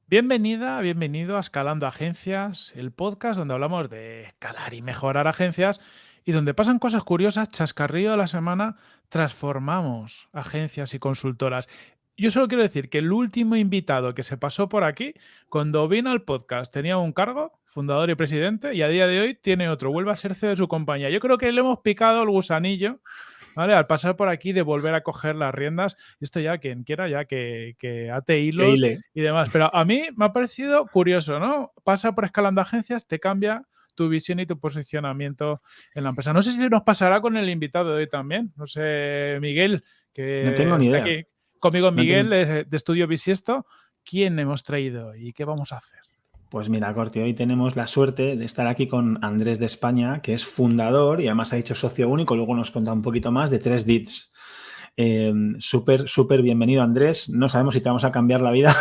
Bienvenida, bienvenido a Escalando Agencias, el podcast donde hablamos de escalar y mejorar agencias y donde pasan cosas curiosas, chascarrillo de la semana, transformamos agencias y consultoras. Yo solo quiero decir que el último invitado que se pasó por aquí, cuando vino al podcast tenía un cargo, fundador y presidente, y a día de hoy tiene otro, vuelve a ser CEO de su compañía. Yo creo que le hemos picado el gusanillo, ¿vale? Al pasar por aquí de volver a coger las riendas, y esto ya quien quiera ya que ate Que hilos hile. y demás. Pero a mí me ha parecido curioso, ¿no? Pasa por Escalando Agencias, te cambia tu visión y tu posicionamiento en la empresa. No sé si nos pasará con el invitado de hoy también. No sé, Miguel, No que tengo ni está idea. aquí conmigo, No Miguel, tengo... de Estudio Bisiesto. ¿Quién hemos traído y qué vamos a hacer? Pues mira, Corti, hoy tenemos la suerte de estar aquí con Andrés de España, que es fundador y además ha dicho socio único, luego nos cuenta un poquito más de 3DITS. Súper bienvenido, Andrés. No sabemos si te vamos a cambiar la vida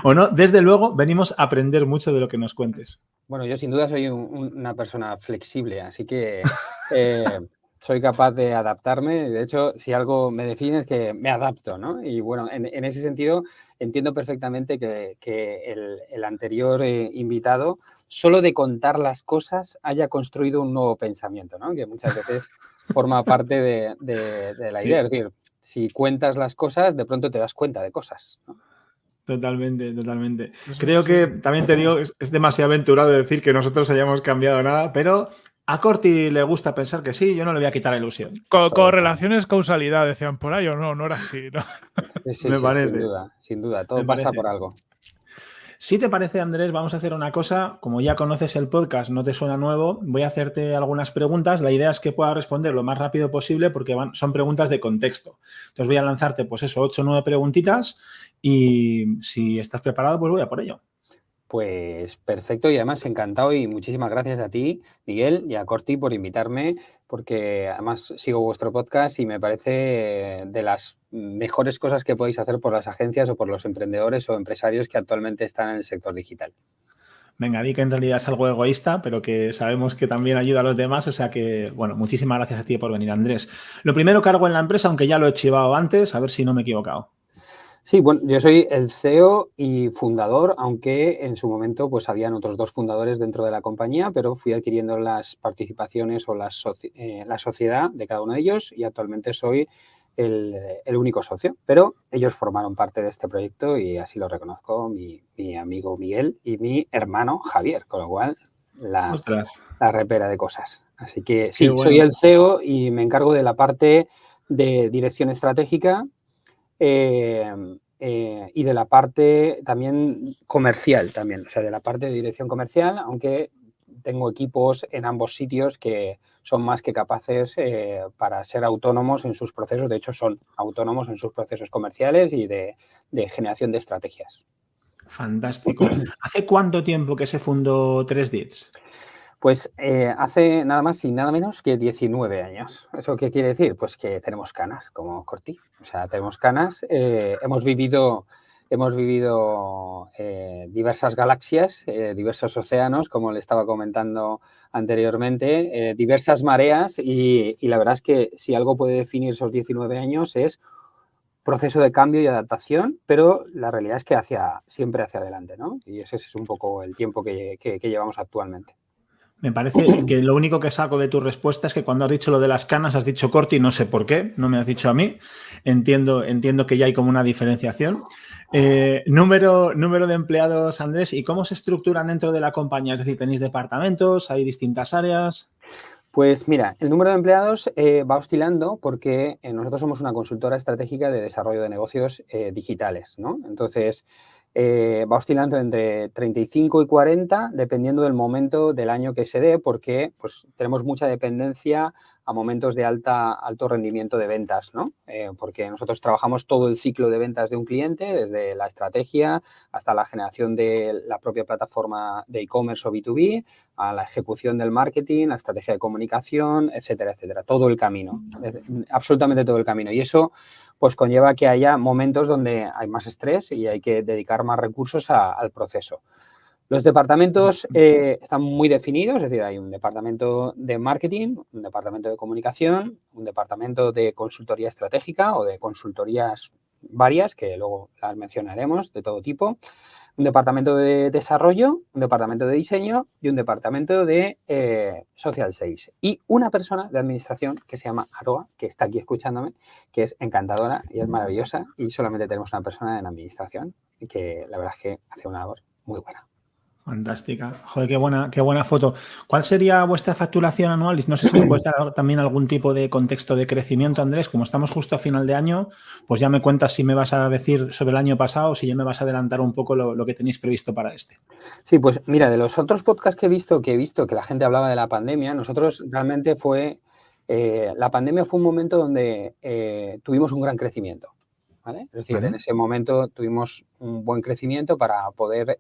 o no. Desde luego, venimos a aprender mucho de lo que nos cuentes. Bueno, yo sin duda soy una persona flexible, así que soy capaz de adaptarme. De hecho, si algo me define es que me adapto, ¿no? Y bueno, en ese sentido entiendo perfectamente que el anterior invitado, solo de contar las cosas, haya construido un nuevo pensamiento, ¿no? Que muchas veces forma parte de la idea. Sí, Es decir, si cuentas las cosas, de pronto te das cuenta de cosas, ¿no? totalmente. Eso Creo que sí. también te digo, es demasiado aventurado decir que nosotros hayamos cambiado nada, pero a Corti le gusta pensar que sí, yo no le voy a quitar la ilusión. Correlaciones, causalidad, decían por ahí, o no, no era así, ¿no? Sí, Me sin parece, duda, sin duda. me Todo pasa parece. por algo. Si te parece, Andrés, vamos a hacer una cosa. Como ya conoces el podcast, no te suena nuevo, voy a hacerte algunas preguntas. La idea es que puedas responder lo más rápido posible porque son preguntas de contexto. Entonces voy a lanzarte, pues eso, 8 o 9 preguntitas y si estás preparado, pues voy a por ello. Pues perfecto y además encantado y muchísimas gracias a ti, Miguel, y a Corti por invitarme, porque además sigo vuestro podcast y me parece de las mejores cosas que podéis hacer por las agencias o por los emprendedores o empresarios que actualmente están en el sector digital. Venga, di que en realidad es algo egoísta, pero que sabemos que también ayuda a los demás. O sea que, bueno, muchísimas gracias a ti por venir, Andrés. Lo primero que hago en la empresa, aunque ya lo he chivado antes, a ver si no me he equivocado. Sí, bueno, yo soy el CEO y fundador, aunque en su momento pues habían otros dos fundadores dentro de la compañía, pero fui adquiriendo las participaciones o la sociedad de cada uno de ellos y actualmente soy el único socio. Pero ellos formaron parte de este proyecto y así lo reconozco mi amigo Miguel y mi hermano Javier, con lo cual la Ostras, repera de cosas. Así que qué sí, soy bueno. el CEO y me encargo de la parte de dirección estratégica y de la parte también comercial, también, o sea, de la parte de dirección comercial, aunque tengo equipos en ambos sitios que son más que capaces para ser autónomos en sus procesos, de hecho son autónomos en sus procesos comerciales y de generación de estrategias. Fantástico. ¿Hace cuánto tiempo que se fundó 3DITS? Pues hace nada más y nada menos que 19 años. ¿Eso qué quiere decir? Pues que tenemos canas, como Corti. O sea, tenemos canas. Hemos vivido diversas galaxias, diversos océanos, como le estaba comentando anteriormente, diversas mareas y la verdad es que si algo puede definir esos 19 años es proceso de cambio y adaptación, pero la realidad es que siempre hacia adelante, ¿no? Y ese es un poco el tiempo que llevamos actualmente. Me parece que lo único que saco de tu respuesta es que cuando has dicho lo de las canas has dicho Corti, no sé por qué, no me has dicho a mí. Entiendo que ya hay como una diferenciación. Número de empleados, Andrés, ¿y cómo se estructuran dentro de la compañía? Es decir, ¿tenéis departamentos? ¿Hay distintas áreas? Pues mira, el número de empleados va oscilando porque nosotros somos una consultora estratégica de desarrollo de negocios digitales, ¿no? Entonces, va oscilando entre 35 y 40 dependiendo del momento del año que se dé porque pues, tenemos mucha dependencia a momentos de alto rendimiento de ventas, ¿no? Porque nosotros trabajamos todo el ciclo de ventas de un cliente, desde la estrategia hasta la generación de la propia plataforma de e-commerce o B2B, a la ejecución del marketing, la estrategia de comunicación, etcétera, etcétera. Todo el camino, absolutamente todo el camino. Y eso pues conlleva que haya momentos donde hay más estrés y hay que dedicar más recursos al proceso. Los departamentos están muy definidos, es decir, hay un departamento de marketing, un departamento de comunicación, un departamento de consultoría estratégica o de consultorías varias que luego las mencionaremos de todo tipo, un departamento de desarrollo, un departamento de diseño y un departamento de social sales. Y una persona de administración que se llama Aroa, que está aquí escuchándome, que es encantadora y es maravillosa, y solamente tenemos una persona en administración y que la verdad es que hace una labor muy buena. Fantástica. Joder, qué buena foto. ¿Cuál sería vuestra facturación anual? Y no sé si me puedes dar también algún tipo de contexto de crecimiento, Andrés. Como estamos justo a final de año, pues ya me cuentas si me vas a decir sobre el año pasado o si ya me vas a adelantar un poco lo que tenéis previsto para este. Sí, pues mira, de los otros podcasts que he visto que la gente hablaba de la pandemia, nosotros realmente la pandemia fue un momento donde tuvimos un gran crecimiento, ¿vale? Es decir, ¿Vale? en ese momento tuvimos un buen crecimiento para poder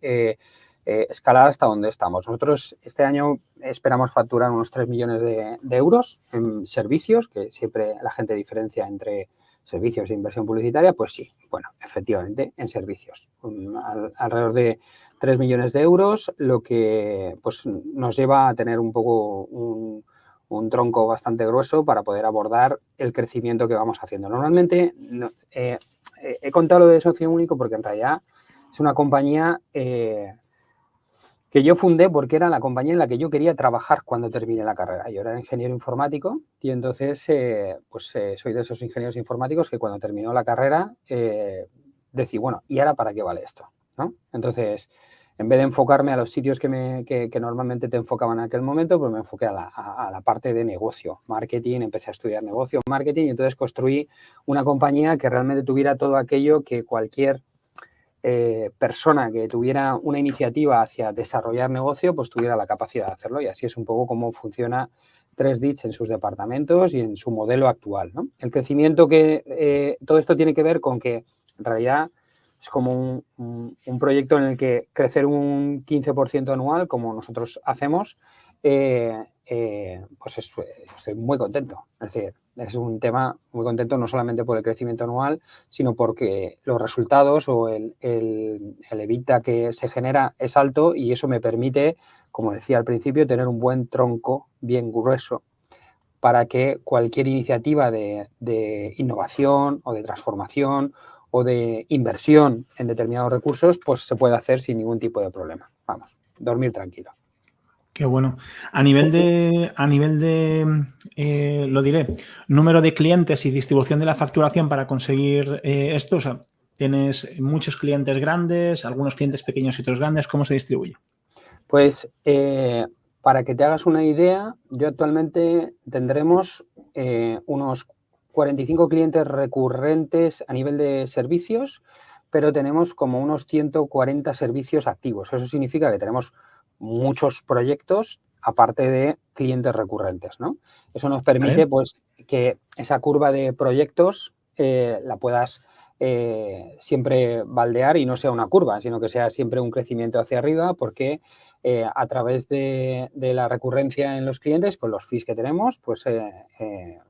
escalar hasta donde estamos. Nosotros este año esperamos facturar unos 3 millones de euros en servicios, que siempre la gente diferencia entre servicios e inversión publicitaria. Pues sí, bueno, efectivamente, en servicios. Alrededor de 3 millones de euros, lo que pues, nos lleva a tener un poco un tronco bastante grueso para poder abordar el crecimiento que vamos haciendo. Normalmente he contado lo de socio único porque en realidad es una compañía que yo fundé porque era la compañía en la que yo quería trabajar cuando terminé la carrera. Yo era ingeniero informático y entonces soy de esos ingenieros informáticos que cuando terminó la carrera decí, bueno, ¿y ahora para qué vale esto? ¿No? Entonces, en vez de enfocarme a los sitios que normalmente te enfocaban en aquel momento, pues me enfoqué a la parte de negocio, marketing, empecé a estudiar negocio, marketing y entonces construí una compañía que realmente tuviera todo aquello que cualquier persona que tuviera una iniciativa hacia desarrollar negocio, pues tuviera la capacidad de hacerlo. Y así es un poco cómo funciona 3Dits en sus departamentos y en su modelo actual, ¿no? El crecimiento todo esto tiene que ver con que en realidad es como un proyecto en el que crecer un 15% anual, como nosotros hacemos, pues estoy muy contento. Es decir, es un tema muy contento no solamente por el crecimiento anual, sino porque los resultados o el EBITDA que se genera es alto y eso me permite, como decía al principio, tener un buen tronco bien grueso para que cualquier iniciativa de innovación o de transformación o de inversión en determinados recursos, pues se puede hacer sin ningún tipo de problema. Vamos, dormir tranquilo. Qué bueno. A nivel de lo diré, número de clientes y distribución de la facturación para conseguir esto, o sea, ¿tienes muchos clientes grandes, algunos clientes pequeños y otros grandes? ¿Cómo se distribuye? Pues para que te hagas una idea, yo actualmente tendremos unos 45 clientes recurrentes a nivel de servicios, pero tenemos como unos 140 servicios activos. Eso significa que tenemos muchos proyectos aparte de clientes recurrentes, ¿no? Eso nos permite, ¿Vale? pues, que esa curva de proyectos la puedas siempre baldear y no sea una curva, sino que sea siempre un crecimiento hacia arriba, porque a través de la recurrencia en los clientes, con los fees que tenemos, pues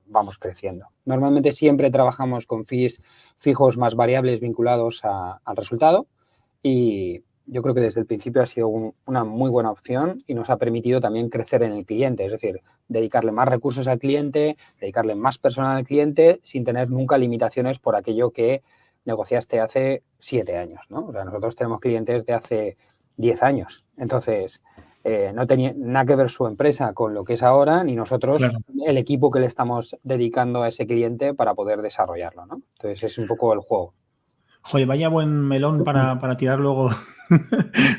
vamos creciendo. Normalmente siempre trabajamos con fees fijos más variables vinculados al resultado y yo creo que desde el principio ha sido una muy buena opción y nos ha permitido también crecer en el cliente, es decir, dedicarle más recursos al cliente, dedicarle más personal al cliente sin tener nunca limitaciones por aquello que negociaste hace 7 años, ¿no? O sea, nosotros tenemos clientes de hace 10 años, entonces no tenía nada que ver su empresa con lo que es ahora, ni nosotros Claro. el equipo que le estamos dedicando a ese cliente para poder desarrollarlo, ¿no? Entonces es un poco el juego. Joder, vaya buen melón para tirar luego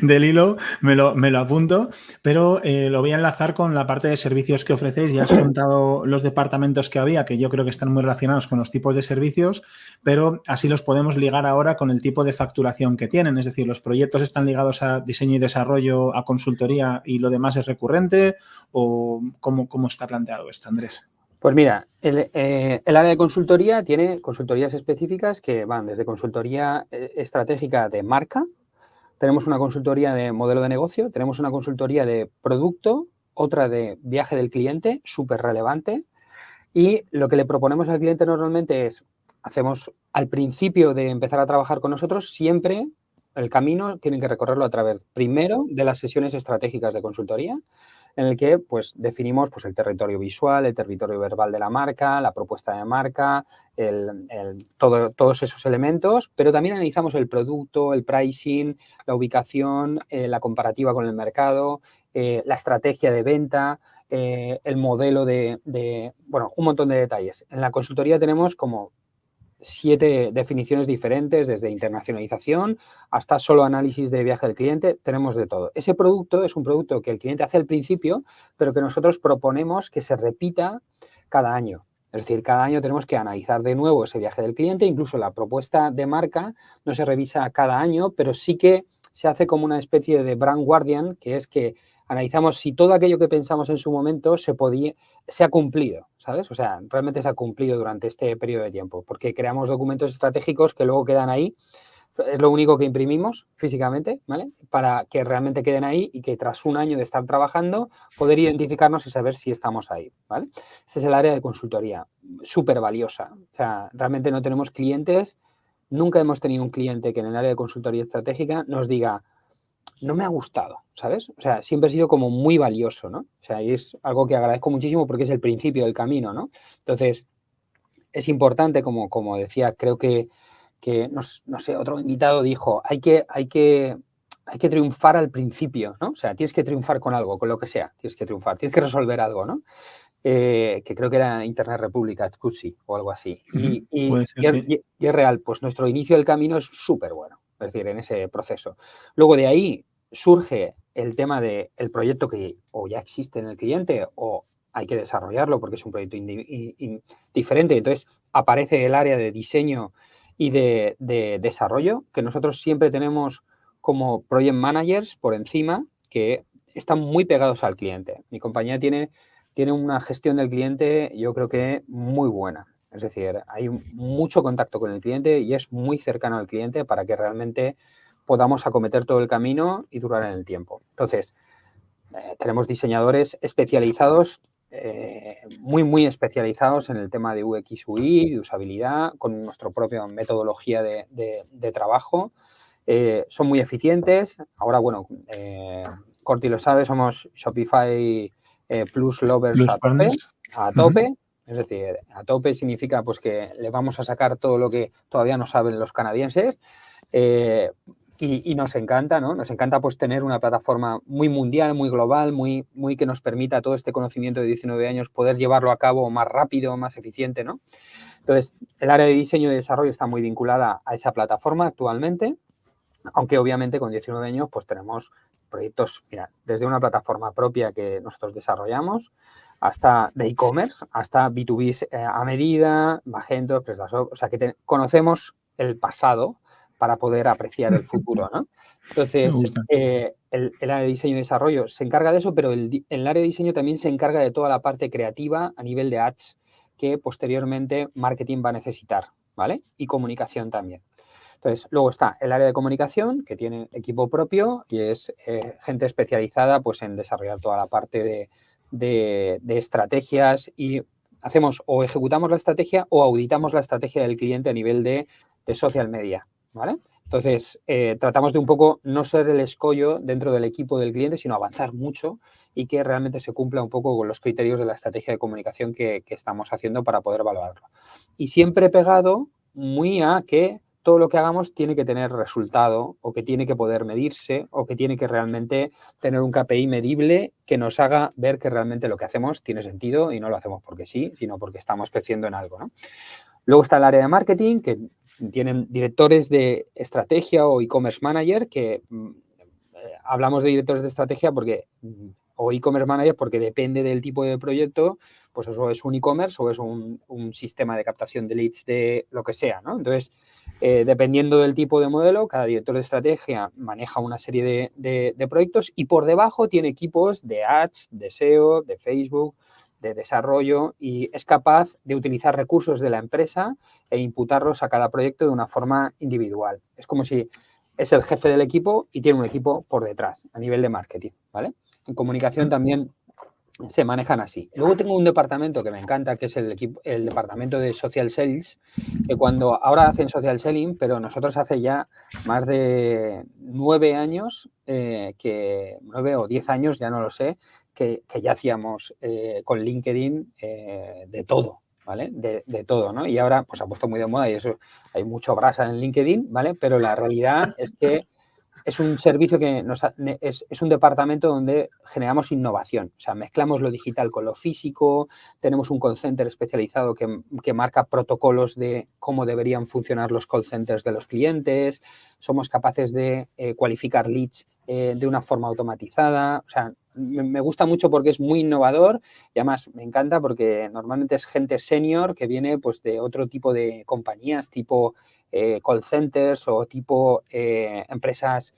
del hilo, me lo apunto, pero lo voy a enlazar con la parte de servicios que ofrecéis. Ya has contado los departamentos que había, que yo creo que están muy relacionados con los tipos de servicios, pero así los podemos ligar ahora con el tipo de facturación que tienen. Es decir, los proyectos están ligados a diseño y desarrollo, a consultoría y lo demás es recurrente, o cómo está planteado esto, Andrés. Pues mira, el área de consultoría tiene consultorías específicas que van desde consultoría estratégica de marca, tenemos una consultoría de modelo de negocio, tenemos una consultoría de producto, otra de viaje del cliente, súper relevante, y lo que le proponemos al cliente normalmente es, hacemos al principio de empezar a trabajar con nosotros, siempre el camino tienen que recorrerlo a través, primero, de las sesiones estratégicas de consultoría, en el que pues, definimos pues, el territorio visual, el territorio verbal de la marca, la propuesta de marca, todos esos elementos, pero también analizamos el producto, el pricing, la ubicación, la comparativa con el mercado, la estrategia de venta, el modelo bueno, un montón de detalles. En la consultoría tenemos como 7 definiciones diferentes, desde internacionalización hasta solo análisis de viaje del cliente, tenemos de todo. Ese producto es un producto que el cliente hace al principio, pero que nosotros proponemos que se repita cada año. Es decir, cada año tenemos que analizar de nuevo ese viaje del cliente, incluso la propuesta de marca no se revisa cada año, pero sí que se hace como una especie de brand guardian, que es que analizamos si todo aquello que pensamos en su momento se ha cumplido, ¿sabes? O sea, realmente se ha cumplido durante este periodo de tiempo, porque creamos documentos estratégicos que luego quedan ahí, es lo único que imprimimos físicamente, ¿vale? Para que realmente queden ahí y que tras un año de estar trabajando, poder identificarnos y saber si estamos ahí, ¿vale? Ese es el área de consultoría, súper valiosa. O sea, realmente no tenemos clientes, nunca hemos tenido un cliente que en el área de consultoría estratégica nos diga, no me ha gustado, ¿sabes? O sea, siempre ha sido como muy valioso, ¿no? O sea, y es algo que agradezco muchísimo porque es el principio del camino, ¿no? Entonces, es importante, como decía, creo que no sé, otro invitado dijo, hay que triunfar al principio, ¿no? O sea, tienes que triunfar con algo, con lo que sea, tienes que triunfar, tienes que resolver algo, ¿no? Que creo que era Internet República, Tutsi o algo así. Puede ser, sí. Y es real, pues nuestro inicio del camino es súper bueno, es decir, en ese proceso. Luego de ahí surge el tema del proyecto que o ya existe en el cliente o hay que desarrollarlo porque es un proyecto diferente. Entonces aparece el área de diseño y de desarrollo, que nosotros siempre tenemos como project managers por encima, que están muy pegados al cliente. Mi compañía tiene una gestión del cliente, yo creo que muy buena. Es decir, hay mucho contacto con el cliente y es muy cercano al cliente para que realmente podamos acometer todo el camino y durar en el tiempo. Entonces, tenemos diseñadores especializados, muy especializados en el tema de UX, UI, de usabilidad, con nuestra propia metodología de trabajo. Son muy eficientes. Ahora, bueno, Corti lo sabe, somos Shopify Plus Lovers Los a tope. partners. A tope. Es decir, a tope significa pues que le vamos a sacar todo lo que todavía no saben los canadienses. Y nos encanta, ¿no? Nos encanta pues tener una plataforma muy mundial, muy global, muy que nos permita todo este conocimiento de 19 años poder llevarlo a cabo más rápido, más eficiente, ¿no? Entonces, el área de diseño y desarrollo está muy vinculada a esa plataforma actualmente, aunque obviamente con 19 años pues tenemos proyectos, mira, desde una plataforma propia que nosotros desarrollamos, hasta de e-commerce, hasta B2B a medida, Magento, PrestaShop, o sea que conocemos el pasado para poder apreciar el futuro, ¿no? Entonces, el área de diseño y desarrollo se encarga de eso, pero el área de diseño también se encarga de toda la parte creativa a nivel de ads que posteriormente marketing va a necesitar, ¿vale? Y comunicación también. Entonces, luego está el área de comunicación, que tiene equipo propio y es gente especializada pues, en desarrollar toda la parte de estrategias y hacemos o ejecutamos la estrategia o auditamos la estrategia del cliente a nivel de social media, ¿vale? Entonces, tratamos de un poco no ser el escollo dentro del equipo del cliente, sino avanzar mucho y que realmente se cumpla un poco con los criterios de la estrategia de comunicación que estamos haciendo para poder valorarlo. Y siempre pegado muy a que todo lo que hagamos tiene que tener resultado o que tiene que poder medirse o que tiene que realmente tener un KPI medible que nos haga ver que realmente lo que hacemos tiene sentido y no lo hacemos porque sí, sino porque estamos creciendo en algo, ¿no? Luego está el área de marketing, que tienen directores de estrategia o e-commerce manager, que hablamos de directores de estrategia porque o e-commerce manager porque depende del tipo de proyecto, pues eso es un e-commerce o es un sistema de captación de leads de lo que sea, ¿no? Entonces, dependiendo del tipo de modelo, cada director de estrategia maneja una serie de proyectos y por debajo tiene equipos de ads, de SEO, de Facebook, de desarrollo y es capaz de utilizar recursos de la empresa e imputarlos a cada proyecto de una forma individual. Es como si es el jefe del equipo y tiene un equipo por detrás a nivel de marketing, ¿vale? En comunicación también se manejan así. Luego tengo un departamento que me encanta, que es el departamento de social sales, que cuando ahora hacen social selling, pero nosotros hace ya más de 9 años, 9 o 10 años, ya no lo sé, que ya hacíamos con LinkedIn de todo, ¿vale? De todo, ¿no? Y ahora pues ha puesto muy de moda y eso hay mucho brasa en LinkedIn, ¿vale? Pero la realidad es que es un servicio que es un departamento donde generamos innovación. O sea, mezclamos lo digital con lo físico, tenemos un call center especializado que marca protocolos de cómo deberían funcionar los call centers de los clientes, somos capaces de cualificar leads de una forma automatizada. O sea, me gusta mucho porque es muy innovador y además me encanta porque normalmente es gente senior que viene pues, de otro tipo de compañías, tipo call centers o tipo empresas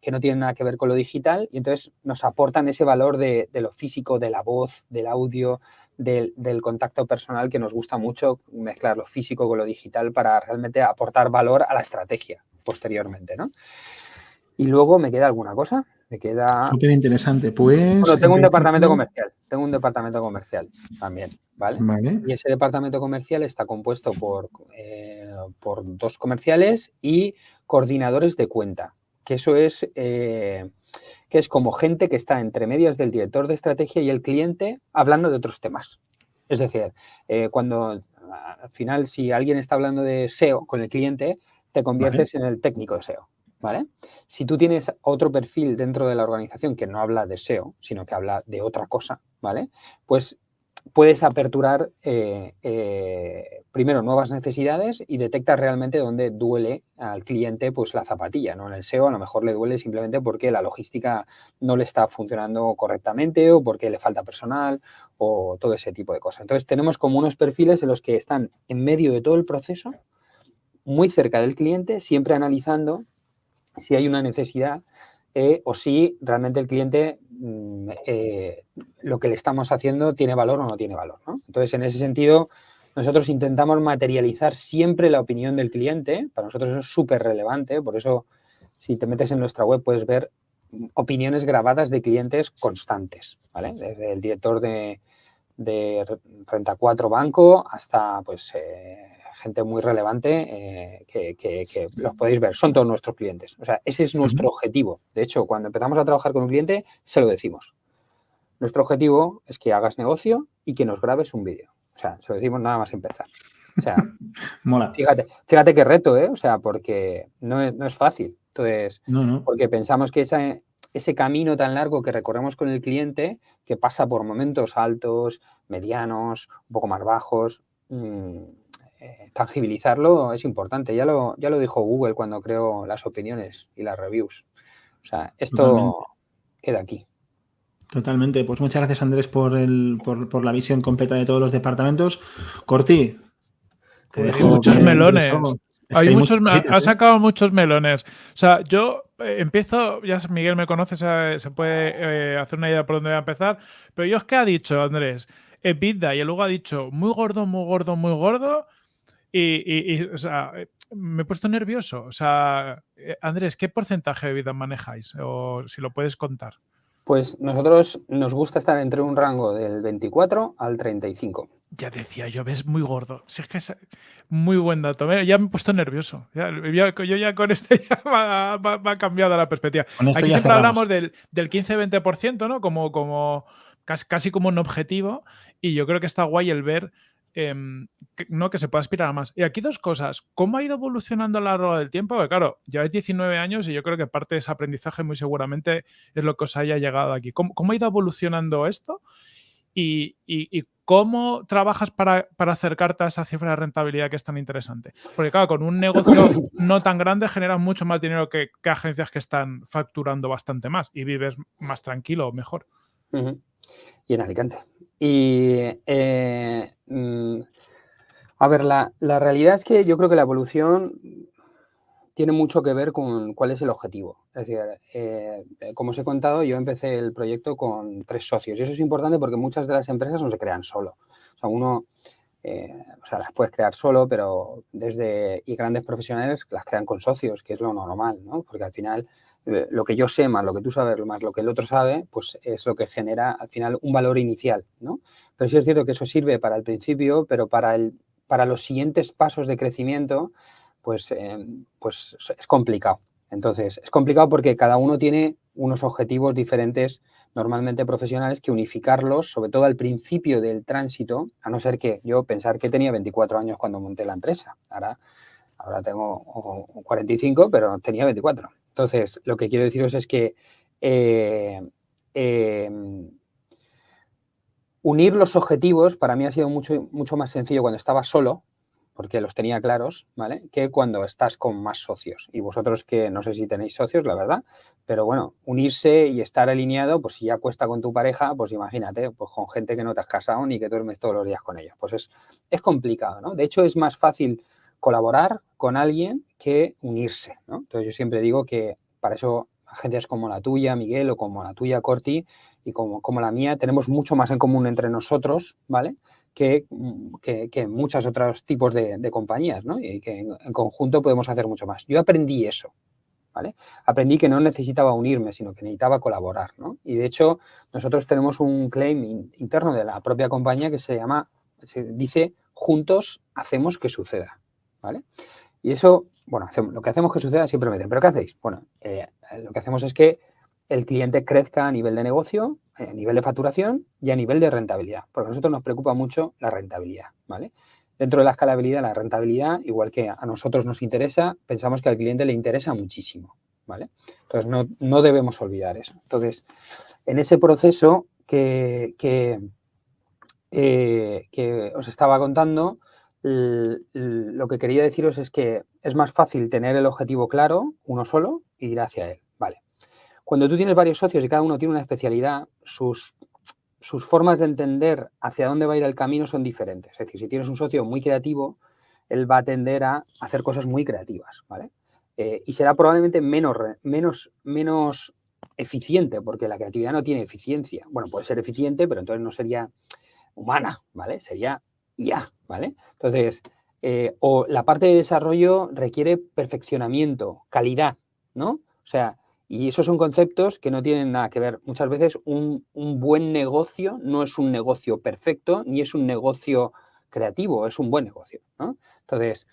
que no tienen nada que ver con lo digital y entonces nos aportan ese valor de lo físico, de la voz, del audio, del contacto personal que nos gusta mucho mezclar lo físico con lo digital para realmente aportar valor a la estrategia posteriormente, ¿no? Y luego me queda alguna cosa. Me queda... Súper interesante. Pues... Bueno, tengo un departamento comercial. Tengo un departamento comercial también, ¿vale? Vale. Y ese departamento comercial está compuesto por 2 comerciales y coordinadores de cuenta. Que eso es, que es como gente que está entre medias del director de estrategia y el cliente hablando de otros temas. Es decir, cuando al final si alguien está hablando de SEO con el cliente, te conviertes en el técnico de SEO. ¿Vale? Si tú tienes otro perfil dentro de la organización que no habla de SEO, sino que habla de otra cosa, ¿vale? Pues puedes aperturar primero nuevas necesidades y detectas realmente dónde duele al cliente pues la zapatilla, ¿no? En el SEO a lo mejor le duele simplemente porque la logística no le está funcionando correctamente o porque le falta personal o todo ese tipo de cosas. Entonces tenemos como unos perfiles en los que están en medio de todo el proceso, muy cerca del cliente, siempre analizando si hay una necesidad o si realmente el cliente lo que le estamos haciendo tiene valor o no tiene valor, ¿no? Entonces, en ese sentido, nosotros intentamos materializar siempre la opinión del cliente. Para nosotros eso es súper relevante. Por eso, si te metes en nuestra web, puedes ver opiniones grabadas de clientes constantes, ¿vale? Desde el director de Renta 4 Banco hasta, pues, gente muy relevante que los podéis ver, son todos nuestros clientes. O sea, ese es nuestro objetivo. De hecho, cuando empezamos a trabajar con un cliente, se lo decimos. Nuestro objetivo es que hagas negocio y que nos grabes un vídeo. O sea, se lo decimos nada más empezar. O sea, mola. Fíjate qué reto, ¿eh? O sea, porque no es fácil. Entonces, porque pensamos que ese camino tan largo que recorremos con el cliente, que pasa por momentos altos, medianos, un poco más bajos, tangibilizarlo es importante. Ya lo dijo Google cuando creó las opiniones y las reviews. O sea, esto queda aquí. Totalmente. Pues muchas gracias, Andrés, por la visión completa de todos los departamentos. Corti, te Hay dejo muchos que melones. algo. Es Hay que hay muchos, muchos sitios, ha sacado muchos melones. O sea, yo empiezo, ya Miguel me conoce, se puede hacer una idea por dónde voy a empezar, pero yo es que ha dicho, Andrés, EBITDA, y luego ha dicho muy gordo, muy gordo, muy gordo, o sea, me he puesto nervioso. O sea, Andrés, ¿qué porcentaje de EBITDA manejáis? O si lo puedes contar. Pues nosotros nos gusta estar entre un rango del 24 al 35. Ya decía yo, ves muy gordo. Si es que es muy buen dato. Ya me he puesto nervioso. Yo ya con esto ya me ha cambiado la perspectiva. Con esto Aquí ya siempre cerramos. hablamos del 15-20%, ¿no? Como casi como un objetivo. Y yo creo que está guay el ver ¿no? Que se puede aspirar a más. Y aquí 2 cosas. ¿Cómo ha ido evolucionando a lo largo del tiempo? Porque claro, lleváis 19 años y yo creo que parte de ese aprendizaje muy seguramente es lo que os haya llegado aquí. ¿Cómo ha ido evolucionando esto? Y cómo trabajas para acercarte a esa cifra de rentabilidad que es tan interesante. Porque claro, con un negocio no tan grande generas mucho más dinero que agencias que están facturando bastante más y vives más tranquilo o mejor. Y en Alicante. Y a ver, la realidad es que yo creo que la evolución tiene mucho que ver con cuál es el objetivo. Es decir, como os he contado, yo empecé el proyecto con 3 socios y eso es importante porque muchas de las empresas no se crean solo. O sea, uno las puedes crear solo, pero y grandes profesionales las crean con socios, que es lo normal, ¿no? Porque al final lo que yo sé más lo que tú sabes más lo que el otro sabe, pues es lo que genera al final un valor inicial, ¿no? Pero sí es cierto que eso sirve para el principio, pero para los siguientes pasos de crecimiento, pues es complicado. Entonces, es complicado porque cada uno tiene unos objetivos diferentes, normalmente profesionales, que unificarlos, sobre todo al principio del tránsito, a no ser que yo pensar que tenía 24 años cuando monté la empresa. Ahora tengo 45, pero tenía 24. Entonces, lo que quiero deciros es que unir los objetivos para mí ha sido mucho más sencillo cuando estaba solo, porque los tenía claros, ¿vale? Que cuando estás con más socios. Y vosotros que no sé si tenéis socios, la verdad, pero bueno, unirse y estar alineado, pues si ya cuesta con tu pareja, pues imagínate, pues con gente que no te has casado ni que duermes todos los días con ellos. Pues es complicado, ¿no? De hecho, es más fácil colaborar con alguien que unirse, ¿no? Entonces yo siempre digo que para eso agencias como la tuya, Miguel, o como la tuya, Corti, y como la mía, tenemos mucho más en común entre nosotros, ¿vale? Que muchos otros tipos de compañías, ¿no? Y que en conjunto podemos hacer mucho más. Yo aprendí eso, ¿vale? Aprendí que no necesitaba unirme, sino que necesitaba colaborar, ¿no? Y de hecho, nosotros tenemos un claim interno de la propia compañía que se dice, juntos hacemos que suceda, ¿vale? Y eso, bueno, lo que hacemos que suceda siempre me dicen, ¿pero qué hacéis? Bueno, lo que hacemos es que el cliente crezca a nivel de negocio, a nivel de facturación y a nivel de rentabilidad. Porque a nosotros nos preocupa mucho la rentabilidad, ¿vale? Dentro de la escalabilidad, la rentabilidad, igual que a nosotros nos interesa, pensamos que al cliente le interesa muchísimo, ¿vale? Entonces, no debemos olvidar eso. Entonces, en ese proceso que os estaba contando, lo que quería deciros es que es más fácil tener el objetivo claro, uno solo, e ir hacia él, ¿vale? Cuando tú tienes varios socios y cada uno tiene una especialidad, sus formas de entender hacia dónde va a ir el camino son diferentes. Es decir, si tienes un socio muy creativo, él va a tender a hacer cosas muy creativas, ¿vale? Y será probablemente menos eficiente, porque la creatividad no tiene eficiencia. Bueno, puede ser eficiente, pero entonces no sería humana, ¿vale? Sería IA, ¿vale? Entonces, o la parte de desarrollo requiere perfeccionamiento, calidad, ¿no? O sea, y esos son conceptos que no tienen nada que ver. Muchas veces un buen negocio no es un negocio perfecto, ni es un negocio creativo, es un buen negocio, ¿no? Entonces,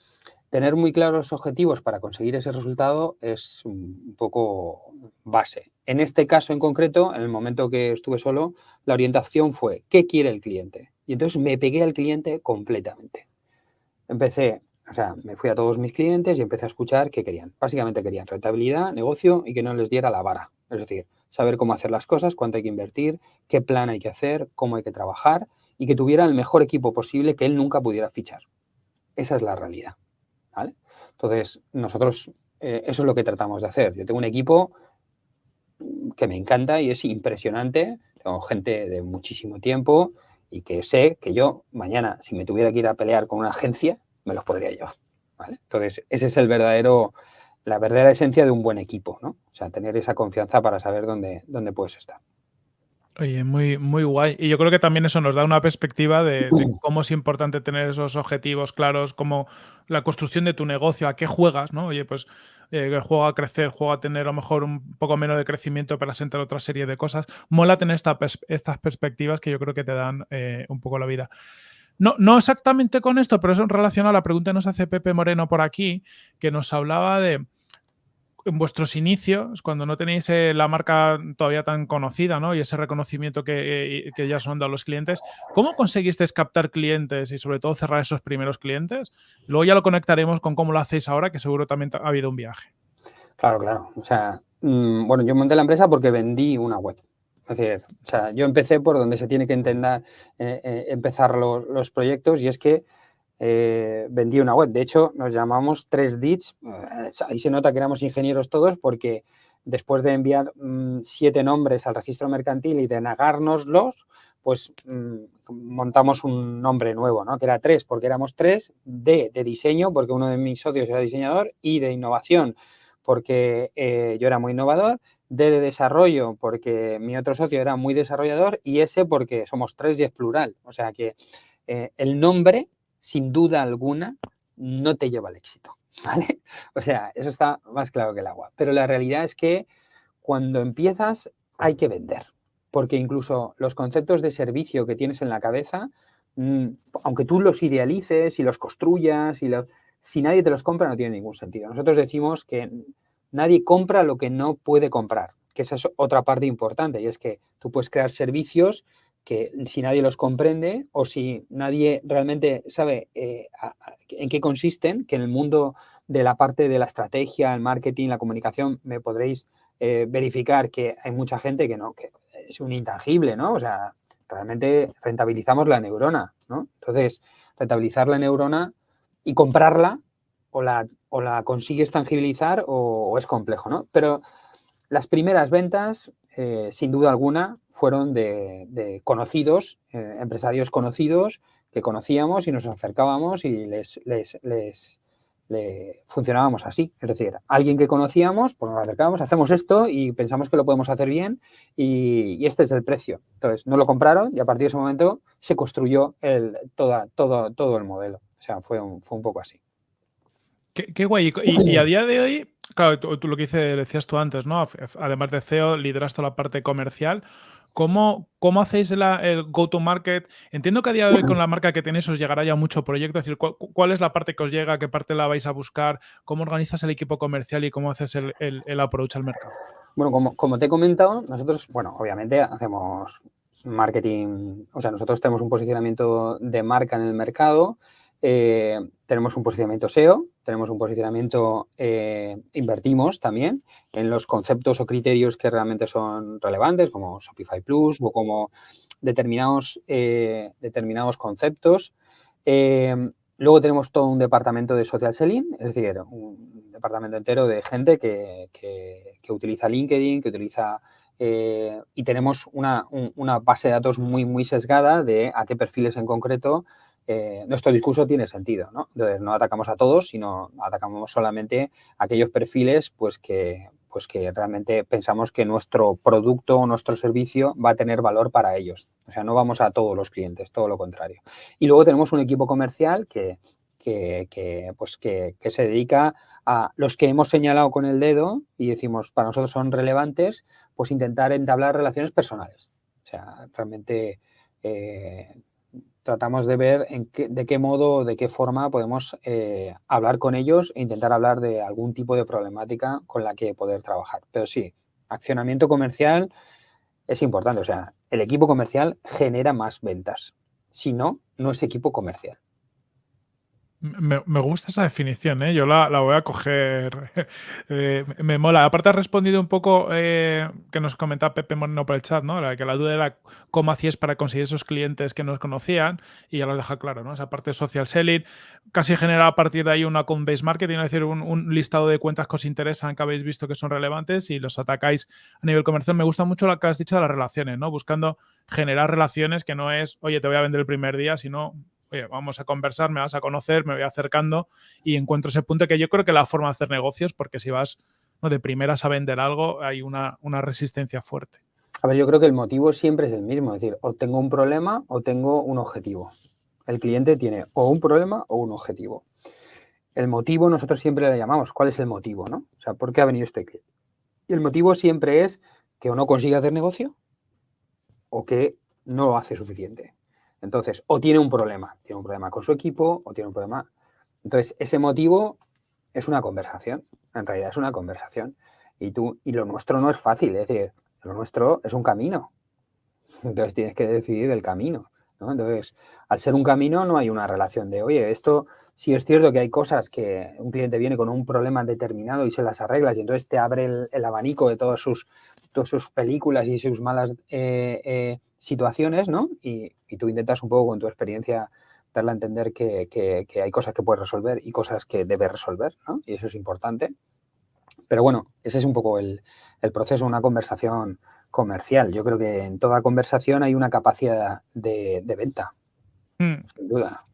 tener muy claros los objetivos para conseguir ese resultado es un poco base. En este caso en concreto, en el momento que estuve solo, la orientación fue ¿qué quiere el cliente? Y entonces me pegué al cliente completamente. Me fui a todos mis clientes y empecé a escuchar qué querían. Básicamente querían rentabilidad, negocio y que no les diera la vara. Es decir, saber cómo hacer las cosas, cuánto hay que invertir, qué plan hay que hacer, cómo hay que trabajar y que tuviera el mejor equipo posible que él nunca pudiera fichar. Esa es la realidad, ¿vale? Entonces, nosotros eso es lo que tratamos de hacer. Yo tengo un equipo que me encanta y es impresionante. Tengo gente de muchísimo tiempo y que sé que yo mañana, si me tuviera que ir a pelear con una agencia, me los podría llevar, ¿vale? Entonces, ese es la verdadera esencia de un buen equipo, ¿no? O sea, tener esa confianza para saber dónde puedes estar. Oye, muy, muy guay. Y yo creo que también eso nos da una perspectiva de cómo es importante tener esos objetivos claros, como la construcción de tu negocio, a qué juegas, ¿no? Oye, pues juego a crecer, juego a tener a lo mejor un poco menos de crecimiento para sentar otra serie de cosas. Mola tener estas perspectivas que yo creo que te dan un poco la vida. No, no exactamente con esto, pero eso en relación a la pregunta que nos hace Pepe Moreno por aquí, que nos hablaba de en vuestros inicios, cuando no tenéis la marca todavía tan conocida, ¿no? Y ese reconocimiento que ya son dado los clientes, ¿cómo conseguisteis captar clientes y sobre todo cerrar esos primeros clientes? Luego ya lo conectaremos con cómo lo hacéis ahora, que seguro también ha habido un viaje. Claro. O sea, bueno, yo monté la empresa porque vendí una web. Es decir, o sea, yo empecé por donde se tiene que empezar los proyectos y es que vendí una web. De hecho, nos llamamos 3Dits. Ahí se nota que éramos ingenieros todos porque después de enviar 7 nombres al registro mercantil y de negárnoslos, pues montamos un nombre nuevo, ¿no? Que era 3 porque éramos 3, D de diseño porque uno de mis socios era diseñador, I de innovación porque yo era muy innovador, D de desarrollo porque mi otro socio era muy desarrollador y S porque somos 3 y es plural. O sea que el nombre, sin duda alguna, no te lleva al éxito, ¿vale? O sea, eso está más claro que el agua. Pero la realidad es que cuando empiezas hay que vender, porque incluso los conceptos de servicio que tienes en la cabeza, aunque tú los idealices y los construyas, si nadie te los compra no tiene ningún sentido. Nosotros decimos que nadie compra lo que no puede comprar, que esa es otra parte importante, y es que tú puedes crear servicios que si nadie los comprende o si nadie realmente sabe en qué consisten, que en el mundo de la parte de la estrategia, el marketing, la comunicación, me podréis verificar que hay mucha gente que no, que es un intangible, ¿no? O sea, realmente rentabilizamos la neurona, ¿no? Entonces, rentabilizar la neurona y comprarla o la consigues tangibilizar o es complejo, ¿no? Pero las primeras ventas, sin duda alguna, fueron de conocidos, empresarios conocidos que conocíamos y nos acercábamos y funcionábamos así. Es decir, alguien que conocíamos, pues nos acercábamos, hacemos esto y pensamos que lo podemos hacer bien y este es el precio. Entonces, no lo compraron y a partir de ese momento se construyó todo el modelo. O sea, fue un poco así. Qué guay. Y a día de hoy, claro, tú lo que decías tú antes, ¿no? Además de CEO, lideras toda la parte comercial. ¿Cómo hacéis el go-to-market? Entiendo que a día de hoy con la marca que tenéis os llegará ya mucho proyecto. Es decir, ¿cuál es la parte que os llega? ¿Qué parte la vais a buscar? ¿Cómo organizas el equipo comercial y cómo haces el approach al mercado? Bueno, como te he comentado, nosotros, bueno, obviamente hacemos marketing, o sea, nosotros tenemos un posicionamiento de marca en el mercado, tenemos un posicionamiento SEO, tenemos un posicionamiento, invertimos también en los conceptos o criterios que realmente son relevantes, como Shopify Plus o como determinados conceptos. Luego tenemos todo un departamento de social selling, es decir, un departamento entero de gente que utiliza LinkedIn, que utiliza y tenemos una base de datos muy sesgada de a qué perfiles en concreto nuestro discurso tiene sentido, ¿no? Entonces, no atacamos a todos, sino atacamos solamente a aquellos perfiles pues que realmente pensamos que nuestro producto o nuestro servicio va a tener valor para ellos. O sea, no vamos a todos los clientes, todo lo contrario. Y luego tenemos un equipo comercial que se dedica a los que hemos señalado con el dedo y decimos, para nosotros son relevantes, pues intentar entablar relaciones personales. O sea, realmente tratamos de ver de qué modo, de qué forma podemos hablar con ellos e intentar hablar de algún tipo de problemática con la que poder trabajar. Pero sí, accionamiento comercial es importante. O sea, el equipo comercial genera más ventas. Si no, no es equipo comercial. Me gusta esa definición, ¿eh? Yo la voy a coger. Me mola. Aparte has respondido un poco que nos comentaba Pepe Moreno por el chat, ¿no? Que la duda era cómo hacías para conseguir esos clientes que nos conocían y ya lo deja claro, ¿no? Esa parte de social selling, casi genera a partir de ahí un account-based marketing, es decir, un listado de cuentas que os interesan, que habéis visto que son relevantes y los atacáis a nivel comercial. Me gusta mucho lo que has dicho de las relaciones, ¿no? Buscando generar relaciones que no es, oye, te voy a vender el primer día, sino oye, vamos a conversar, me vas a conocer, me voy acercando y encuentro ese punto que yo creo que la forma de hacer negocios, porque si vas, ¿no?, de primeras a vender algo, hay una resistencia fuerte. A ver, yo creo que el motivo siempre es el mismo, es decir, o tengo un problema o tengo un objetivo. El cliente tiene o un problema o un objetivo. El motivo nosotros siempre le llamamos, ¿cuál es el motivo, no? O sea, ¿por qué ha venido este cliente? Y el motivo siempre es que o no consigue hacer negocio o que no lo hace suficiente. Entonces, o tiene un problema con su equipo o tiene un problema. Entonces, ese motivo es una conversación, en realidad es una conversación. Y lo nuestro no es fácil, es decir, lo nuestro es un camino. Entonces, tienes que decidir el camino, ¿no? Entonces, al ser un camino no hay una relación de, oye, esto sí es cierto que hay cosas que un cliente viene con un problema determinado y se las arreglas y entonces te abre el abanico de todas sus películas y sus malas situaciones, ¿no? Y tú intentas un poco con tu experiencia darle a entender que hay cosas que puedes resolver y cosas que debes resolver, ¿no? Y eso es importante. Pero bueno, ese es un poco el proceso, una conversación comercial. Yo creo que en toda conversación hay una capacidad de venta, sin duda.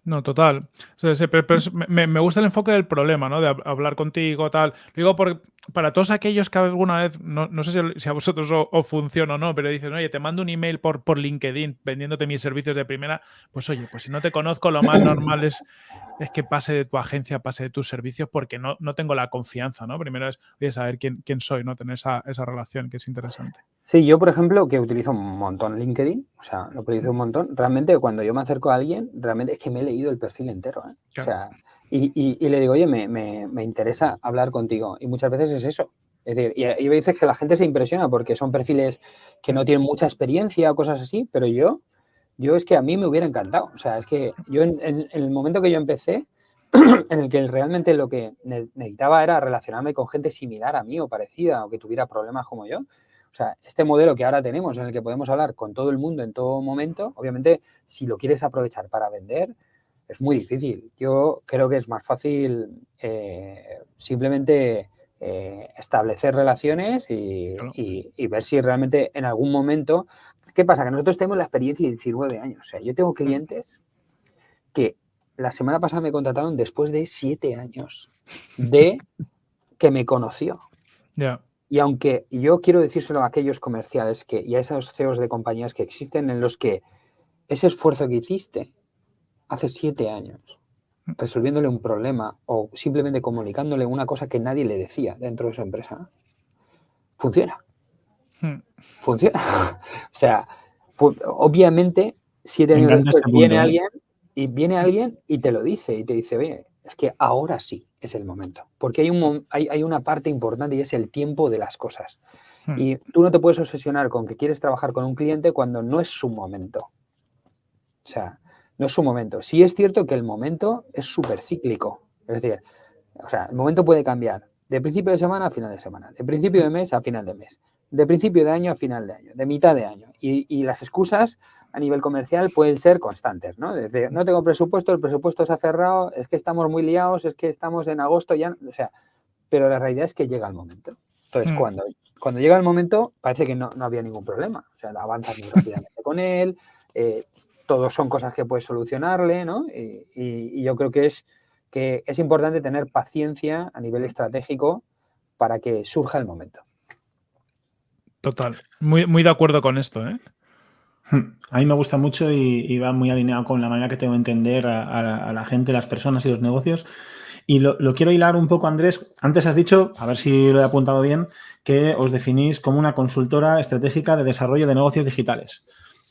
No, total. O sea, pero me gusta el enfoque del problema, ¿no? De hablar contigo, tal. Lo digo para todos aquellos que alguna vez, no sé si a vosotros os funciona o no, pero dicen, oye, te mando un email por LinkedIn vendiéndote mis servicios de primera, pues oye, pues si no te conozco, lo más normal es que pase de tu agencia, pase de tus servicios, porque no tengo la confianza, ¿no? Primero es, oye, saber quién soy, ¿no? Tener esa relación, que es interesante. Sí, yo, por ejemplo, que utilizo un montón LinkedIn, o sea, lo utilizo un montón, realmente cuando yo me acerco a alguien, realmente es que me he leído el perfil entero, ¿eh? Claro. O sea, Y le digo, oye, me interesa hablar contigo. Y muchas veces es eso. Es decir, y hay veces que la gente se impresiona porque son perfiles que no tienen mucha experiencia o cosas así, pero yo es que a mí me hubiera encantado. O sea, es que yo en el momento que yo empecé, en el que realmente lo que necesitaba era relacionarme con gente similar a mí o parecida o que tuviera problemas como yo. O sea, este modelo que ahora tenemos en el que podemos hablar con todo el mundo en todo momento, obviamente, si lo quieres aprovechar para vender, es muy difícil. Yo creo que es más fácil simplemente establecer relaciones Claro. y ver si realmente en algún momento... ¿Qué pasa? Que nosotros tenemos la experiencia de 19 años. O sea, yo tengo clientes que la semana pasada me contrataron después de 7 años de que me conoció. Ya. Y aunque yo quiero decírselo a aquellos comerciales y a esos CEOs de compañías que existen en los que ese esfuerzo que hiciste hace 7 años, resolviéndole un problema o simplemente comunicándole una cosa que nadie le decía dentro de su empresa, funciona. Mm. Funciona. O sea, obviamente, 7 Me años encanta después este punto, ¿eh? viene alguien y te lo dice y te dice, oye, es que ahora sí es el momento. Porque hay una parte importante y es el tiempo de las cosas. Mm. Y tú no te puedes obsesionar con que quieres trabajar con un cliente cuando no es su momento. O sea, no es su momento. Sí es cierto que el momento es súper cíclico. Es decir, o sea, el momento puede cambiar de principio de semana a final de semana, de principio de mes a final de mes, de principio de año a final de año, de mitad de año. Y las excusas a nivel comercial pueden ser constantes, ¿no? Desde no tengo presupuesto, el presupuesto se ha cerrado, es que estamos muy liados, es que estamos en agosto ya, o sea, pero la realidad es que llega el momento. Entonces, Mm. cuando llega el momento, parece que no había ningún problema. O sea, avanzas muy rápidamente con él, todos son cosas que puedes solucionarle, ¿no? Y yo creo que es importante tener paciencia a nivel estratégico para que surja el momento. Total. Muy, muy de acuerdo con esto, ¿eh? A mí me gusta mucho y va muy alineado con la manera que tengo de entender a la gente, las personas y los negocios. Y lo quiero hilar un poco, Andrés. Antes has dicho, a ver si lo he apuntado bien, que os definís como una consultora estratégica de desarrollo de negocios digitales.